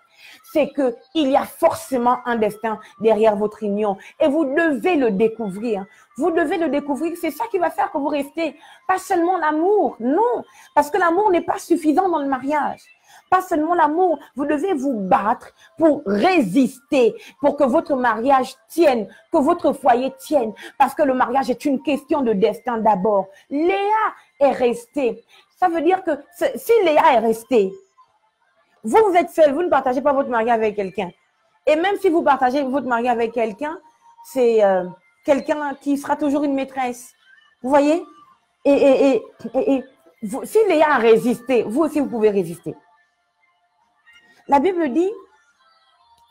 c'est qu'il y a forcément un destin derrière votre union. Et vous devez le découvrir. Vous devez le découvrir. C'est ça qui va faire que vous restez. Pas seulement l'amour. Non. Parce que l'amour n'est pas suffisant dans le mariage. Pas seulement l'amour. Vous devez vous battre pour résister, pour que votre mariage tienne, que votre foyer tienne. Parce que le mariage est une question de destin d'abord. Léa est restée. Ça veut dire que si Léa est restée, vous êtes seul, vous ne partagez pas votre mariage avec quelqu'un. Et même si vous partagez votre mariage avec quelqu'un, c'est quelqu'un qui sera toujours une maîtresse. Vous voyez? Et si Léa a résisté, vous aussi vous pouvez résister. La Bible dit,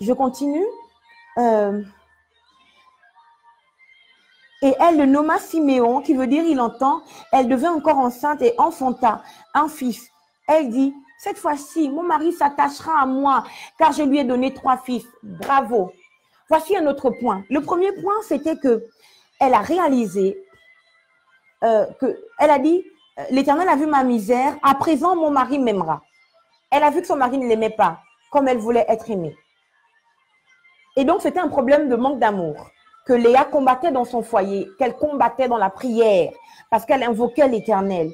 je continue, et elle le nomma Siméon, qui veut dire il entend, elle devait encore enceinte et enfanta un fils. Elle dit, cette fois-ci, mon mari s'attachera à moi, car je lui ai donné 3 fils. Bravo. Voici un autre point. Le premier point, c'était que elle a réalisé, elle a dit, l'Éternel a vu ma misère, à présent mon mari m'aimera. Elle a vu que son mari ne l'aimait pas, comme elle voulait être aimée. Et donc, c'était un problème de manque d'amour que Léa combattait dans son foyer, qu'elle combattait dans la prière, parce qu'elle invoquait l'Éternel.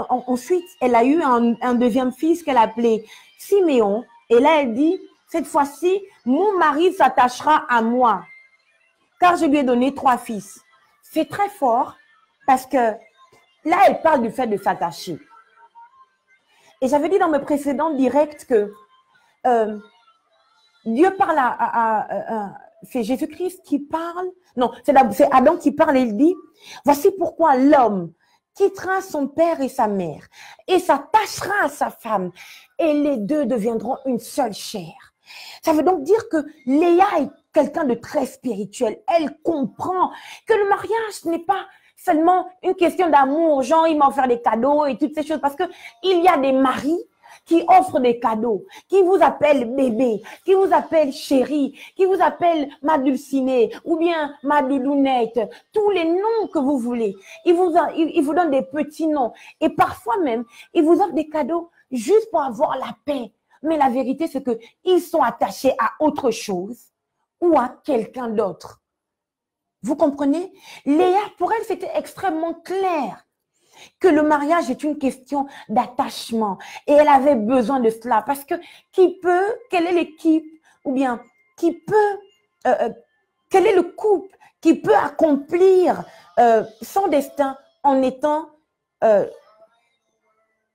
Ensuite, elle a eu un deuxième fils qu'elle appelait Siméon. Et là, elle dit, cette fois-ci, mon mari s'attachera à moi, car je lui ai donné 3 fils. C'est très fort parce que là, elle parle du fait de s'attacher. Et j'avais dit dans mes précédents directs que Dieu parle c'est Jésus-Christ qui parle. Non, c'est Adam qui parle et il dit, voici pourquoi l'homme quittera son père et sa mère et s'attachera à sa femme et les deux deviendront une seule chair. Ça veut donc dire que Léa est quelqu'un de très spirituel. Elle comprend que le mariage n'est pas seulement une question d'amour, genre il m'a offert des cadeaux et toutes ces choses, parce que il y a des maris qui offrent des cadeaux, qui vous appellent bébé, qui vous appellent chérie, qui vous appellent ma dulcinée ou bien ma doudounette, tous les noms que vous voulez. Ils vous donnent des petits noms et parfois même, ils vous offrent des cadeaux juste pour avoir la paix. Mais la vérité, c'est qu'ils sont attachés à autre chose ou à quelqu'un d'autre. Vous comprenez? Léa, pour elle, c'était extrêmement clair que le mariage est une question d'attachement. Et elle avait besoin de cela. Parce que quelle est l'équipe, ou bien quel est le couple qui peut accomplir son destin en étant,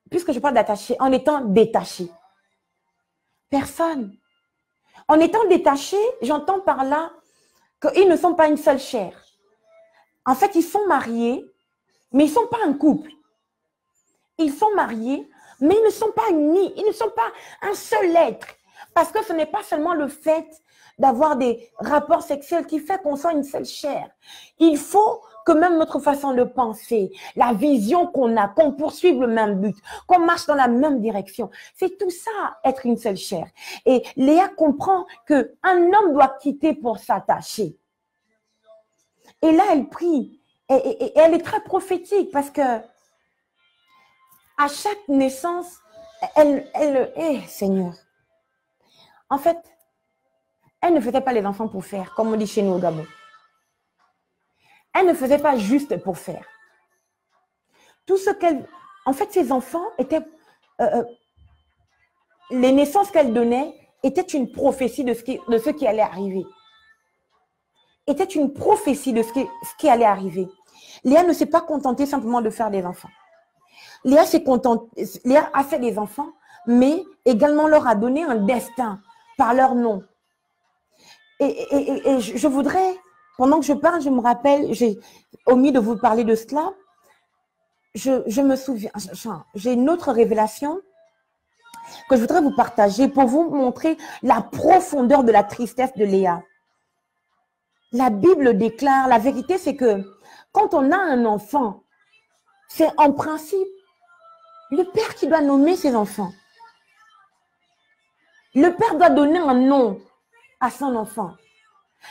puisque je parle d'attaché, en étant détaché? Personne. En étant détaché, j'entends par là qu'ils ne sont pas une seule chair. En fait, ils sont mariés, mais ils ne sont pas un couple. Ils sont mariés, mais ils ne sont pas unis. Ils ne sont pas un seul être. Parce que ce n'est pas seulement le fait d'avoir des rapports sexuels qui fait qu'on soit une seule chair. Il faut que même notre façon de penser, la vision qu'on a, qu'on poursuive le même but, qu'on marche dans la même direction, c'est tout ça, être une seule chair. Et Léa comprend qu'un homme doit quitter pour s'attacher. Et là, elle prie. Et elle est très prophétique parce que à chaque naissance, Seigneur, en fait, elle ne faisait pas les enfants pour faire, comme on dit chez nous au Gabon. Elle ne faisait pas juste pour faire. Tout ce qu'elle... En fait, ses enfants étaient... les naissances qu'elle donnait étaient une prophétie de ce qui allait arriver. Était une prophétie de ce qui allait arriver. Léa ne s'est pas contentée simplement de faire des enfants. Léa a fait des enfants mais également leur a donné un destin par leur nom. Et je voudrais, pendant que je parle, je me rappelle, j'ai omis de vous parler de cela, je me souviens, j'ai une autre révélation que je voudrais vous partager pour vous montrer la profondeur de la tristesse de Léa. La Bible déclare, la vérité c'est que quand on a un enfant, c'est en principe le père qui doit nommer ses enfants. Le père doit donner un nom à son enfant.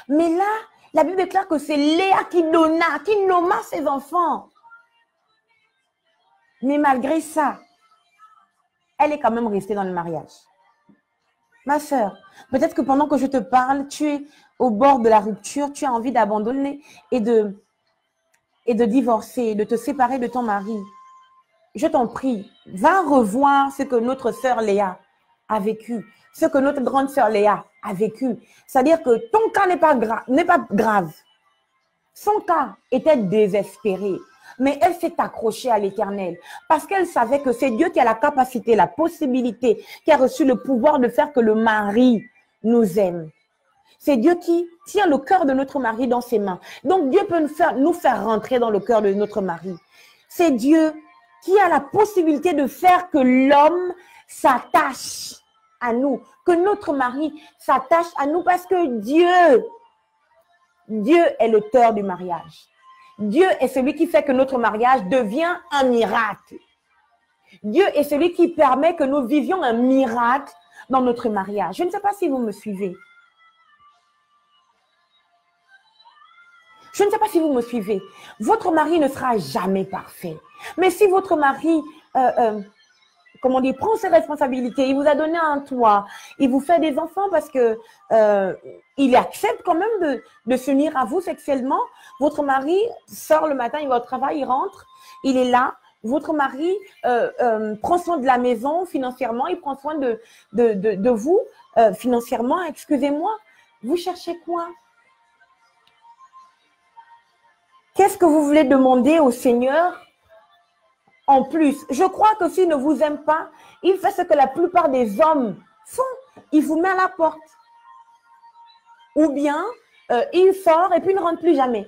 Mais là, la Bible déclare que c'est Léa qui nomma ses enfants. Mais malgré ça, elle est quand même restée dans le mariage. Ma sœur, peut-être que pendant que je te parle, tu es au bord de la rupture, tu as envie d'abandonner et de divorcer, de te séparer de ton mari. Je t'en prie, va revoir ce que notre sœur Léa a vécu, ce que notre grande sœur Léa a vécu. C'est-à-dire que ton cas n'est pas grave. Son cas était désespéré, mais elle s'est accrochée à l'Éternel parce qu'elle savait que c'est Dieu qui a la capacité, la possibilité, qui a reçu le pouvoir de faire que le mari nous aime. C'est Dieu qui tient le cœur de notre mari dans ses mains. Donc Dieu peut nous faire rentrer dans le cœur de notre mari. C'est Dieu qui a la possibilité de faire que l'homme s'attache à nous, que notre mari s'attache à nous parce que Dieu est l'auteur du mariage. Dieu est celui qui fait que notre mariage devient un miracle. Dieu est celui qui permet que nous vivions un miracle dans notre mariage. Je ne sais pas si vous me suivez. Je ne sais pas si vous me suivez. Votre mari ne sera jamais parfait. Mais si votre mari, prend ses responsabilités, il vous a donné un toit, il vous fait des enfants parce que il accepte quand même de s'unir à vous sexuellement. Votre mari sort le matin, il va au travail, il rentre, il est là. Votre mari prend soin de la maison financièrement, il prend soin de vous financièrement. Excusez-moi, vous cherchez quoi? Qu'est-ce que vous voulez demander au Seigneur en plus? Je crois que s'il ne vous aime pas, il fait ce que la plupart des hommes font. Il vous met à la porte. Ou bien, il sort et puis il ne rentre plus jamais.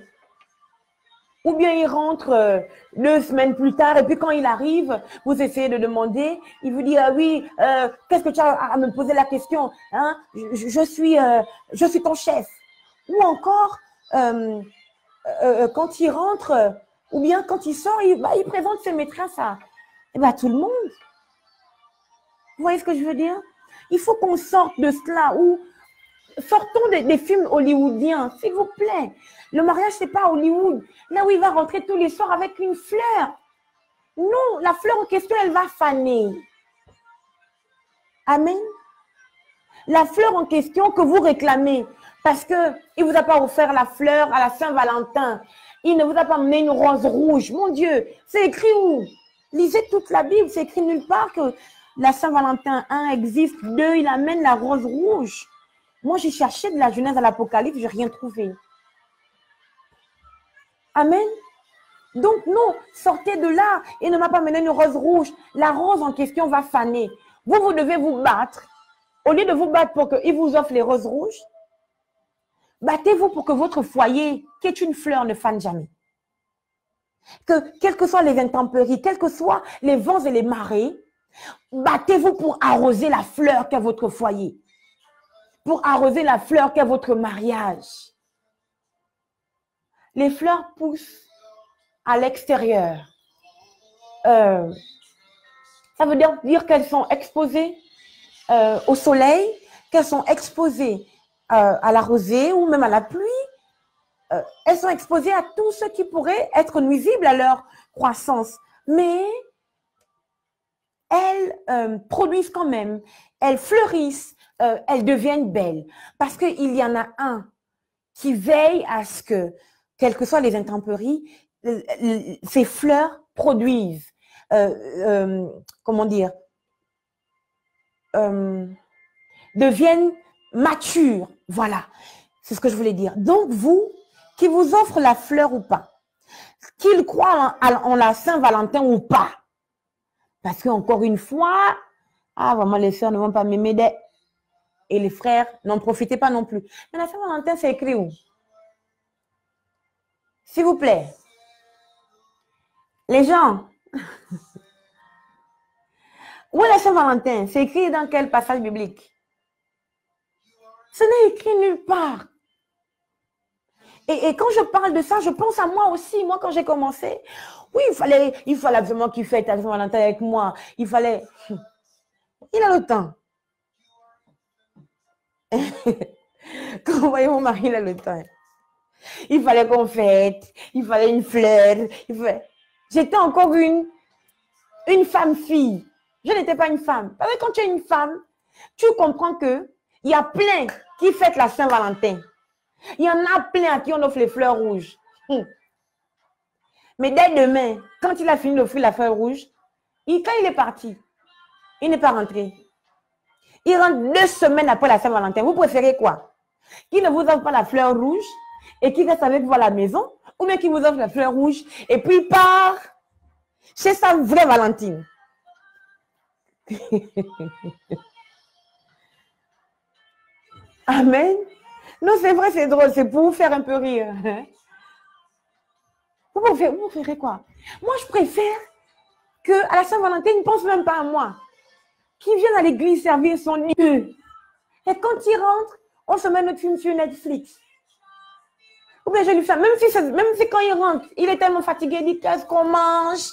Ou bien il rentre 2 semaines plus tard et puis quand il arrive, vous essayez de demander, il vous dit ah oui, qu'est-ce que tu as à me poser la question, hein? Je suis ton chef. Ou encore quand il rentre ou bien quand il sort, il présente ses maîtresses à tout le monde. Vous voyez ce que je veux dire? Il faut qu'on sorte de cela ou sortons des films hollywoodiens, s'il vous plaît. Le mariage, c'est pas Hollywood. Là où il va rentrer tous les soirs avec une fleur. Non, la fleur en question, elle va faner. Amen. La fleur en question que vous réclamez, parce qu'il ne vous a pas offert la fleur à la Saint-Valentin. Il ne vous a pas amené une rose rouge. Mon Dieu, c'est écrit où? Lisez toute la Bible, c'est écrit nulle part que la Saint-Valentin 1 existe. 2, il amène la rose rouge. Moi, j'ai cherché de la Genèse à l'Apocalypse, je n'ai rien trouvé. Amen. Donc, non, sortez de là et ne m'a pas amené une rose rouge. La rose en question va faner. Vous devez vous battre. Au lieu de vous battre pour qu'il vous offre les roses rouges, battez-vous pour que votre foyer, qui est une fleur, ne fane jamais. Que, quelles que soient les intempéries, quels que soient les vents et les marées, battez-vous pour arroser la fleur qu'est votre foyer. Pour arroser la fleur qu'est votre mariage. Les fleurs poussent à l'extérieur. Ça veut dire qu'elles sont exposées au soleil, qu'elles sont exposées à la rosée ou même à la pluie. Elles sont exposées à tout ce qui pourrait être nuisible à leur croissance. Mais elles produisent quand même, elles fleurissent, elles deviennent belles. Parce qu'il y en a un qui veille à ce que, quelles que soient les intempéries, ces fleurs produisent, deviennent matures. Voilà, c'est ce que je voulais dire. Donc, vous, qui vous offre la fleur ou pas, qu'il croit en la Saint-Valentin ou pas, parce que encore une fois, Ah, vraiment, les sœurs ne vont pas m'aimer. Et les frères n'en profitez pas non plus. Mais la Saint-Valentin, c'est écrit où? S'il vous plaît. Les gens. Où est la Saint-Valentin? C'est écrit dans quel passage biblique? Ce n'est écrit nulle part. Et quand je parle de ça, je pense à moi aussi. Moi, quand j'ai commencé, oui, il fallait absolument qu'il fête la Saint-Valentin avec moi. Il fallait... Il a le temps. Quand vous voyez mon mari, il a le temps. Il fallait qu'on fête. Il fallait une fleur. J'étais encore une femme-fille. Je n'étais pas une femme. Parce que quand tu es une femme, tu comprends qu'il y a plein qui fêtent la Saint-Valentin. Il y en a plein à qui on offre les fleurs rouges. Mais dès demain, quand il a fini d'offrir la fleur rouge, quand il est parti, il n'est pas rentré. Il rentre 2 semaines après la Saint-Valentin. Vous préférez quoi? Qu'il ne vous offre pas la fleur rouge et qu'il reste avec vous à la maison, ou bien qu'il vous offre la fleur rouge et puis il part chez sa vraie Valentine. Amen. Non, c'est vrai, c'est drôle. C'est pour vous faire un peu rire. Vous préférez quoi? Moi, je préfère qu'à la Saint-Valentin, il ne pense même pas à moi. Qu'il vienne à l'église servir son Dieu. Et quand il rentre, on se met notre film sur Netflix. Ou bien je lui fais, même si quand il rentre, il est tellement fatigué, il dit qu'est-ce qu'on mange?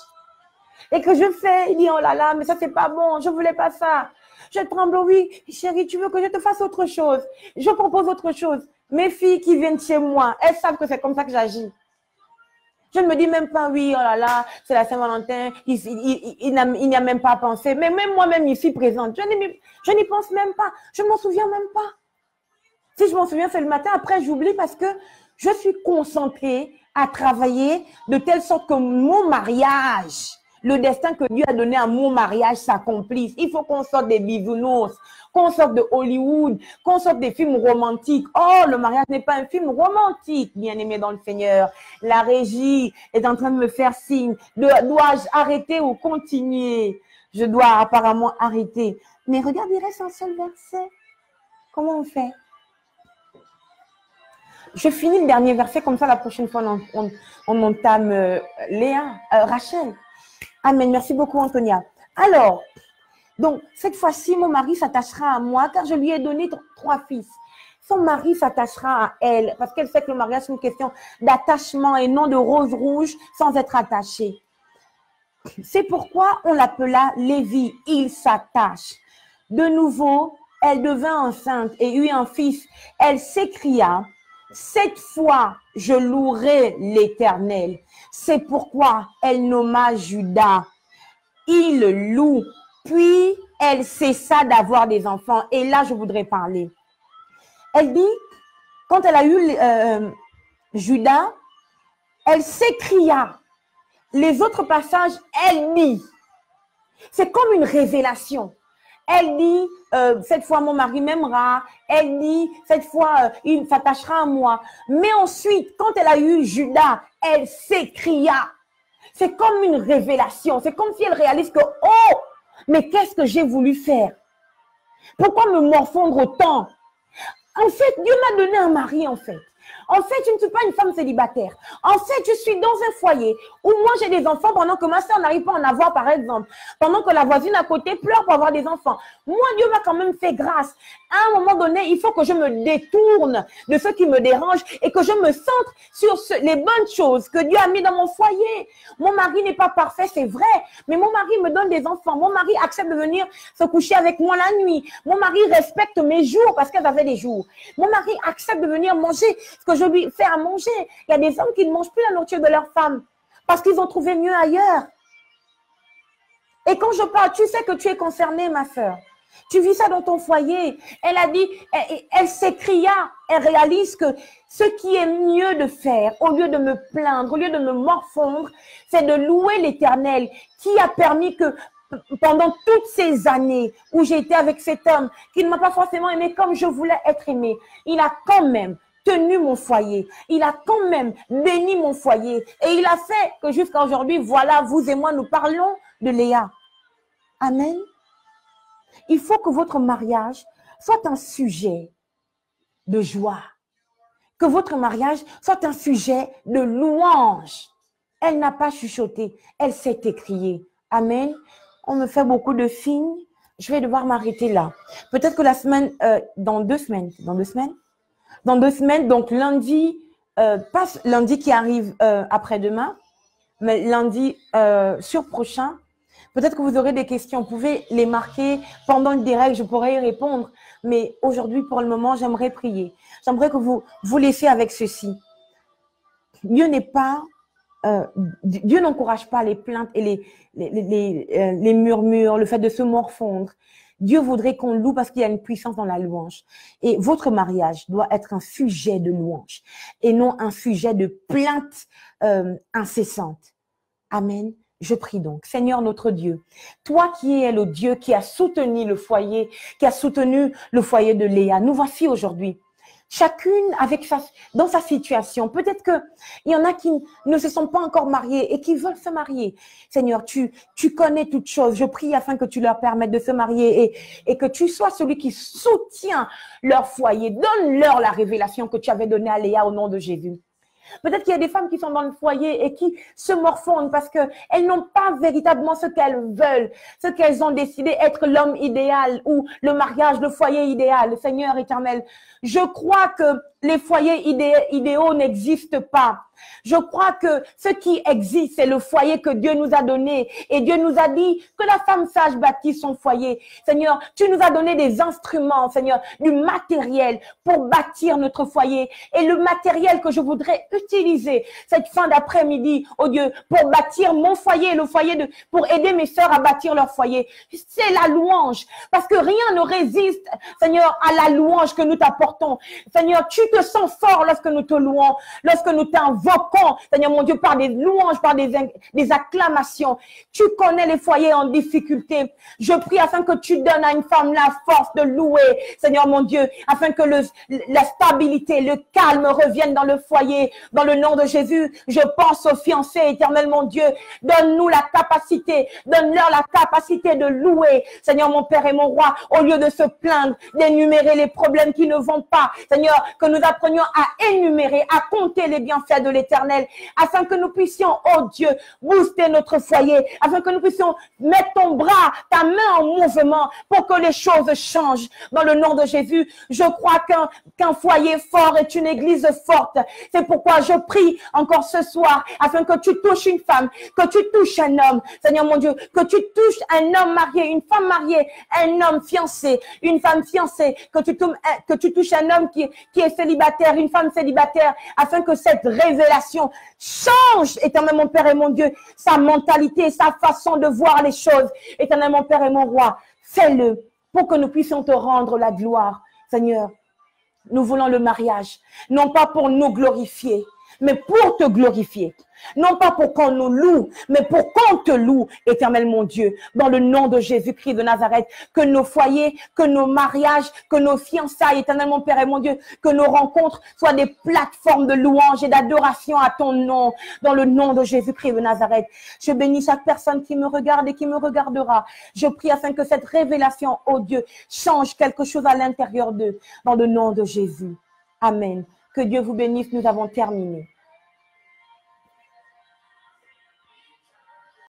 Et que je fais, il dit oh là là, mais ça c'est pas bon, je voulais pas ça. Je tremble, oui, chérie, tu veux que je te fasse autre chose? Je propose autre chose. Mes filles qui viennent chez moi, elles savent que c'est comme ça que j'agis. Je ne me dis même pas, oui, oh là là, c'est la Saint-Valentin, il n'y a même pas pensé. Mais même moi-même ici présente, je n'y pense même pas. Je ne m'en souviens même pas. Si je m'en souviens, c'est le matin, après j'oublie parce que je suis concentrée à travailler de telle sorte que mon mariage, le destin que Dieu a donné à mon mariage s'accomplisse. Il faut qu'on sorte des bisounours, qu'on sorte de Hollywood, qu'on sorte des films romantiques. Oh, le mariage n'est pas un film romantique, bien-aimé dans le Seigneur. La régie est en train de me faire signe. Dois-je arrêter ou continuer? Je dois apparemment arrêter. Mais regarde, il reste un seul verset. Comment on fait? Je finis le dernier verset, comme ça la prochaine fois on entame Rachel. Amen. Merci beaucoup, Antonia. Alors, donc, cette fois-ci, mon mari s'attachera à moi car je lui ai donné 3 fils. Son mari s'attachera à elle parce qu'elle sait que le mariage, c'est une question d'attachement et non de rose rouge sans être attaché. C'est pourquoi on l'appela Lévi. Il s'attache. De nouveau, elle devint enceinte et eut un fils. Elle s'écria, cette fois, je louerai l'Éternel. C'est pourquoi elle nomma Judas. Il le loue. Puis, elle cessa d'avoir des enfants. Et là, je voudrais parler. Elle dit, quand elle a eu Judas, elle s'écria. Les autres passages, elle dit. C'est comme une révélation. Elle dit, cette fois, mon mari m'aimera. Elle dit, cette fois, il s'attachera à moi. Mais ensuite, quand elle a eu Judas, elle s'écria. C'est comme une révélation. C'est comme si elle réalise que, oh, mais qu'est-ce que j'ai voulu faire? Pourquoi me morfondre autant? En fait, Dieu m'a donné un mari, en fait. En fait, je ne suis pas une femme célibataire. En fait, je suis dans un foyer où moi, j'ai des enfants pendant que ma soeur n'arrive pas à en avoir, par exemple. Pendant que la voisine à côté pleure pour avoir des enfants. Moi, Dieu m'a quand même fait grâce. À un moment donné, il faut que je me détourne de ce qui me dérange et que je me centre sur les bonnes choses que Dieu a mis dans mon foyer. Mon mari n'est pas parfait, c'est vrai. Mais mon mari me donne des enfants. Mon mari accepte de venir se coucher avec moi la nuit. Mon mari respecte mes jours parce qu'elle avait des jours. Mon mari accepte de venir manger ce que je lui fais à manger. Il y a des hommes qui ne mangent plus la nourriture de leur femme parce qu'ils ont trouvé mieux ailleurs. Et quand je parle, tu sais que tu es concernée, ma soeur. Tu vis ça dans ton foyer. Elle a dit, elle s'écria, elle réalise que ce qui est mieux de faire, au lieu de me plaindre, au lieu de me morfondre, c'est de louer l'Éternel qui a permis que pendant toutes ces années où j'ai été avec cet homme qui ne m'a pas forcément aimé comme je voulais être aimé, il a quand même tenu mon foyer. Il a quand même béni mon foyer. Et il a fait que jusqu'à aujourd'hui, voilà, vous et moi, nous parlons de Léa. Amen. Il faut que votre mariage soit un sujet de joie. Que votre mariage soit un sujet de louange. Elle n'a pas chuchoté, elle s'est écriée. Amen. On me fait beaucoup de signes. Je vais devoir m'arrêter là. Peut-être que la semaine, dans 2 semaines, donc lundi, pas lundi qui arrive après-demain, mais lundi sur prochain, peut-être que vous aurez des questions. Vous pouvez les marquer pendant le direct, je pourrai y répondre. Mais aujourd'hui, pour le moment, j'aimerais prier. J'aimerais que vous vous laissiez avec ceci. Dieu n'encourage pas les plaintes et les murmures, le fait de se morfondre. Dieu voudrait qu'on loue parce qu'il y a une puissance dans la louange. Et votre mariage doit être un sujet de louange et non un sujet de plainte incessante. Amen. Je prie donc. Seigneur notre Dieu, toi qui es le Dieu qui a soutenu le foyer, de Léa, nous voici aujourd'hui. Chacune dans sa situation. Peut-être qu'il y en a qui ne se sont pas encore mariés et qui veulent se marier. Seigneur, tu connais toutes choses. Je prie afin que tu leur permettes de se marier et que tu sois celui qui soutient leur foyer. Donne-leur la révélation que tu avais donnée à Léa au nom de Jésus. Peut-être qu'il y a des femmes qui sont dans le foyer et qui se morfondent parce qu'elles n'ont pas véritablement ce qu'elles veulent, ce qu'elles ont décidé être l'homme idéal ou le mariage, le foyer idéal. Seigneur éternel, je crois que les foyers idéaux n'existent pas. Je crois que ce qui existe, c'est le foyer que Dieu nous a donné. Et Dieu nous a dit que la femme sage bâtit son foyer. Seigneur, tu nous as donné des instruments, Seigneur, du matériel pour bâtir notre foyer. Et le matériel que je voudrais utiliser cette fin d'après-midi, oh Dieu, pour bâtir mon foyer, pour aider mes sœurs à bâtir leur foyer, c'est la louange. Parce que rien ne résiste, Seigneur, à la louange que nous t'apportons. Seigneur, tu te sens fort lorsque nous te louons, lorsque nous t'invoquons, Seigneur mon Dieu, par des louanges, par des acclamations. Tu connais les foyers en difficulté. Je prie afin que tu donnes à une femme la force de louer, Seigneur mon Dieu, afin que la stabilité, le calme reviennent dans le foyer. Dans le nom de Jésus, je pense aux fiancés, éternel mon Dieu. Donne-nous la capacité, donne-leur la capacité de louer, Seigneur mon Père et mon Roi, au lieu de se plaindre, d'énumérer les problèmes qui ne vont pas. Seigneur, que nous apprenions à énumérer, à compter les bienfaits de l'Éternel, afin que nous puissions, oh Dieu, booster notre foyer, afin que nous puissions mettre ton bras, ta main en mouvement pour que les choses changent. Dans le nom de Jésus, je crois qu'un foyer fort est une église forte. C'est pourquoi je prie encore ce soir, afin que tu touches une femme, que tu touches un homme, Seigneur mon Dieu, que tu touches un homme marié, une femme mariée, un homme fiancé, une femme fiancée, que tu touches un homme qui est célibataire, une femme célibataire, afin que cette révélation change, éternel mon Père et mon Dieu, sa mentalité, sa façon de voir les choses. Éternel mon Père et mon Roi, fais-le pour que nous puissions te rendre la gloire. Seigneur, nous voulons le mariage, non pas pour nous glorifier, mais pour te glorifier. Non pas pour qu'on nous loue, mais pour qu'on te loue, éternel mon Dieu, dans le nom de Jésus-Christ de Nazareth, que nos foyers, que nos mariages, que nos fiançailles, éternel mon Père et mon Dieu, que nos rencontres soient des plateformes de louange et d'adoration à ton nom, dans le nom de Jésus-Christ de Nazareth. Je bénis chaque personne qui me regarde et qui me regardera. Je prie afin que cette révélation, oh Dieu, change quelque chose à l'intérieur d'eux, dans le nom de Jésus. Amen. Que Dieu vous bénisse, nous avons terminé.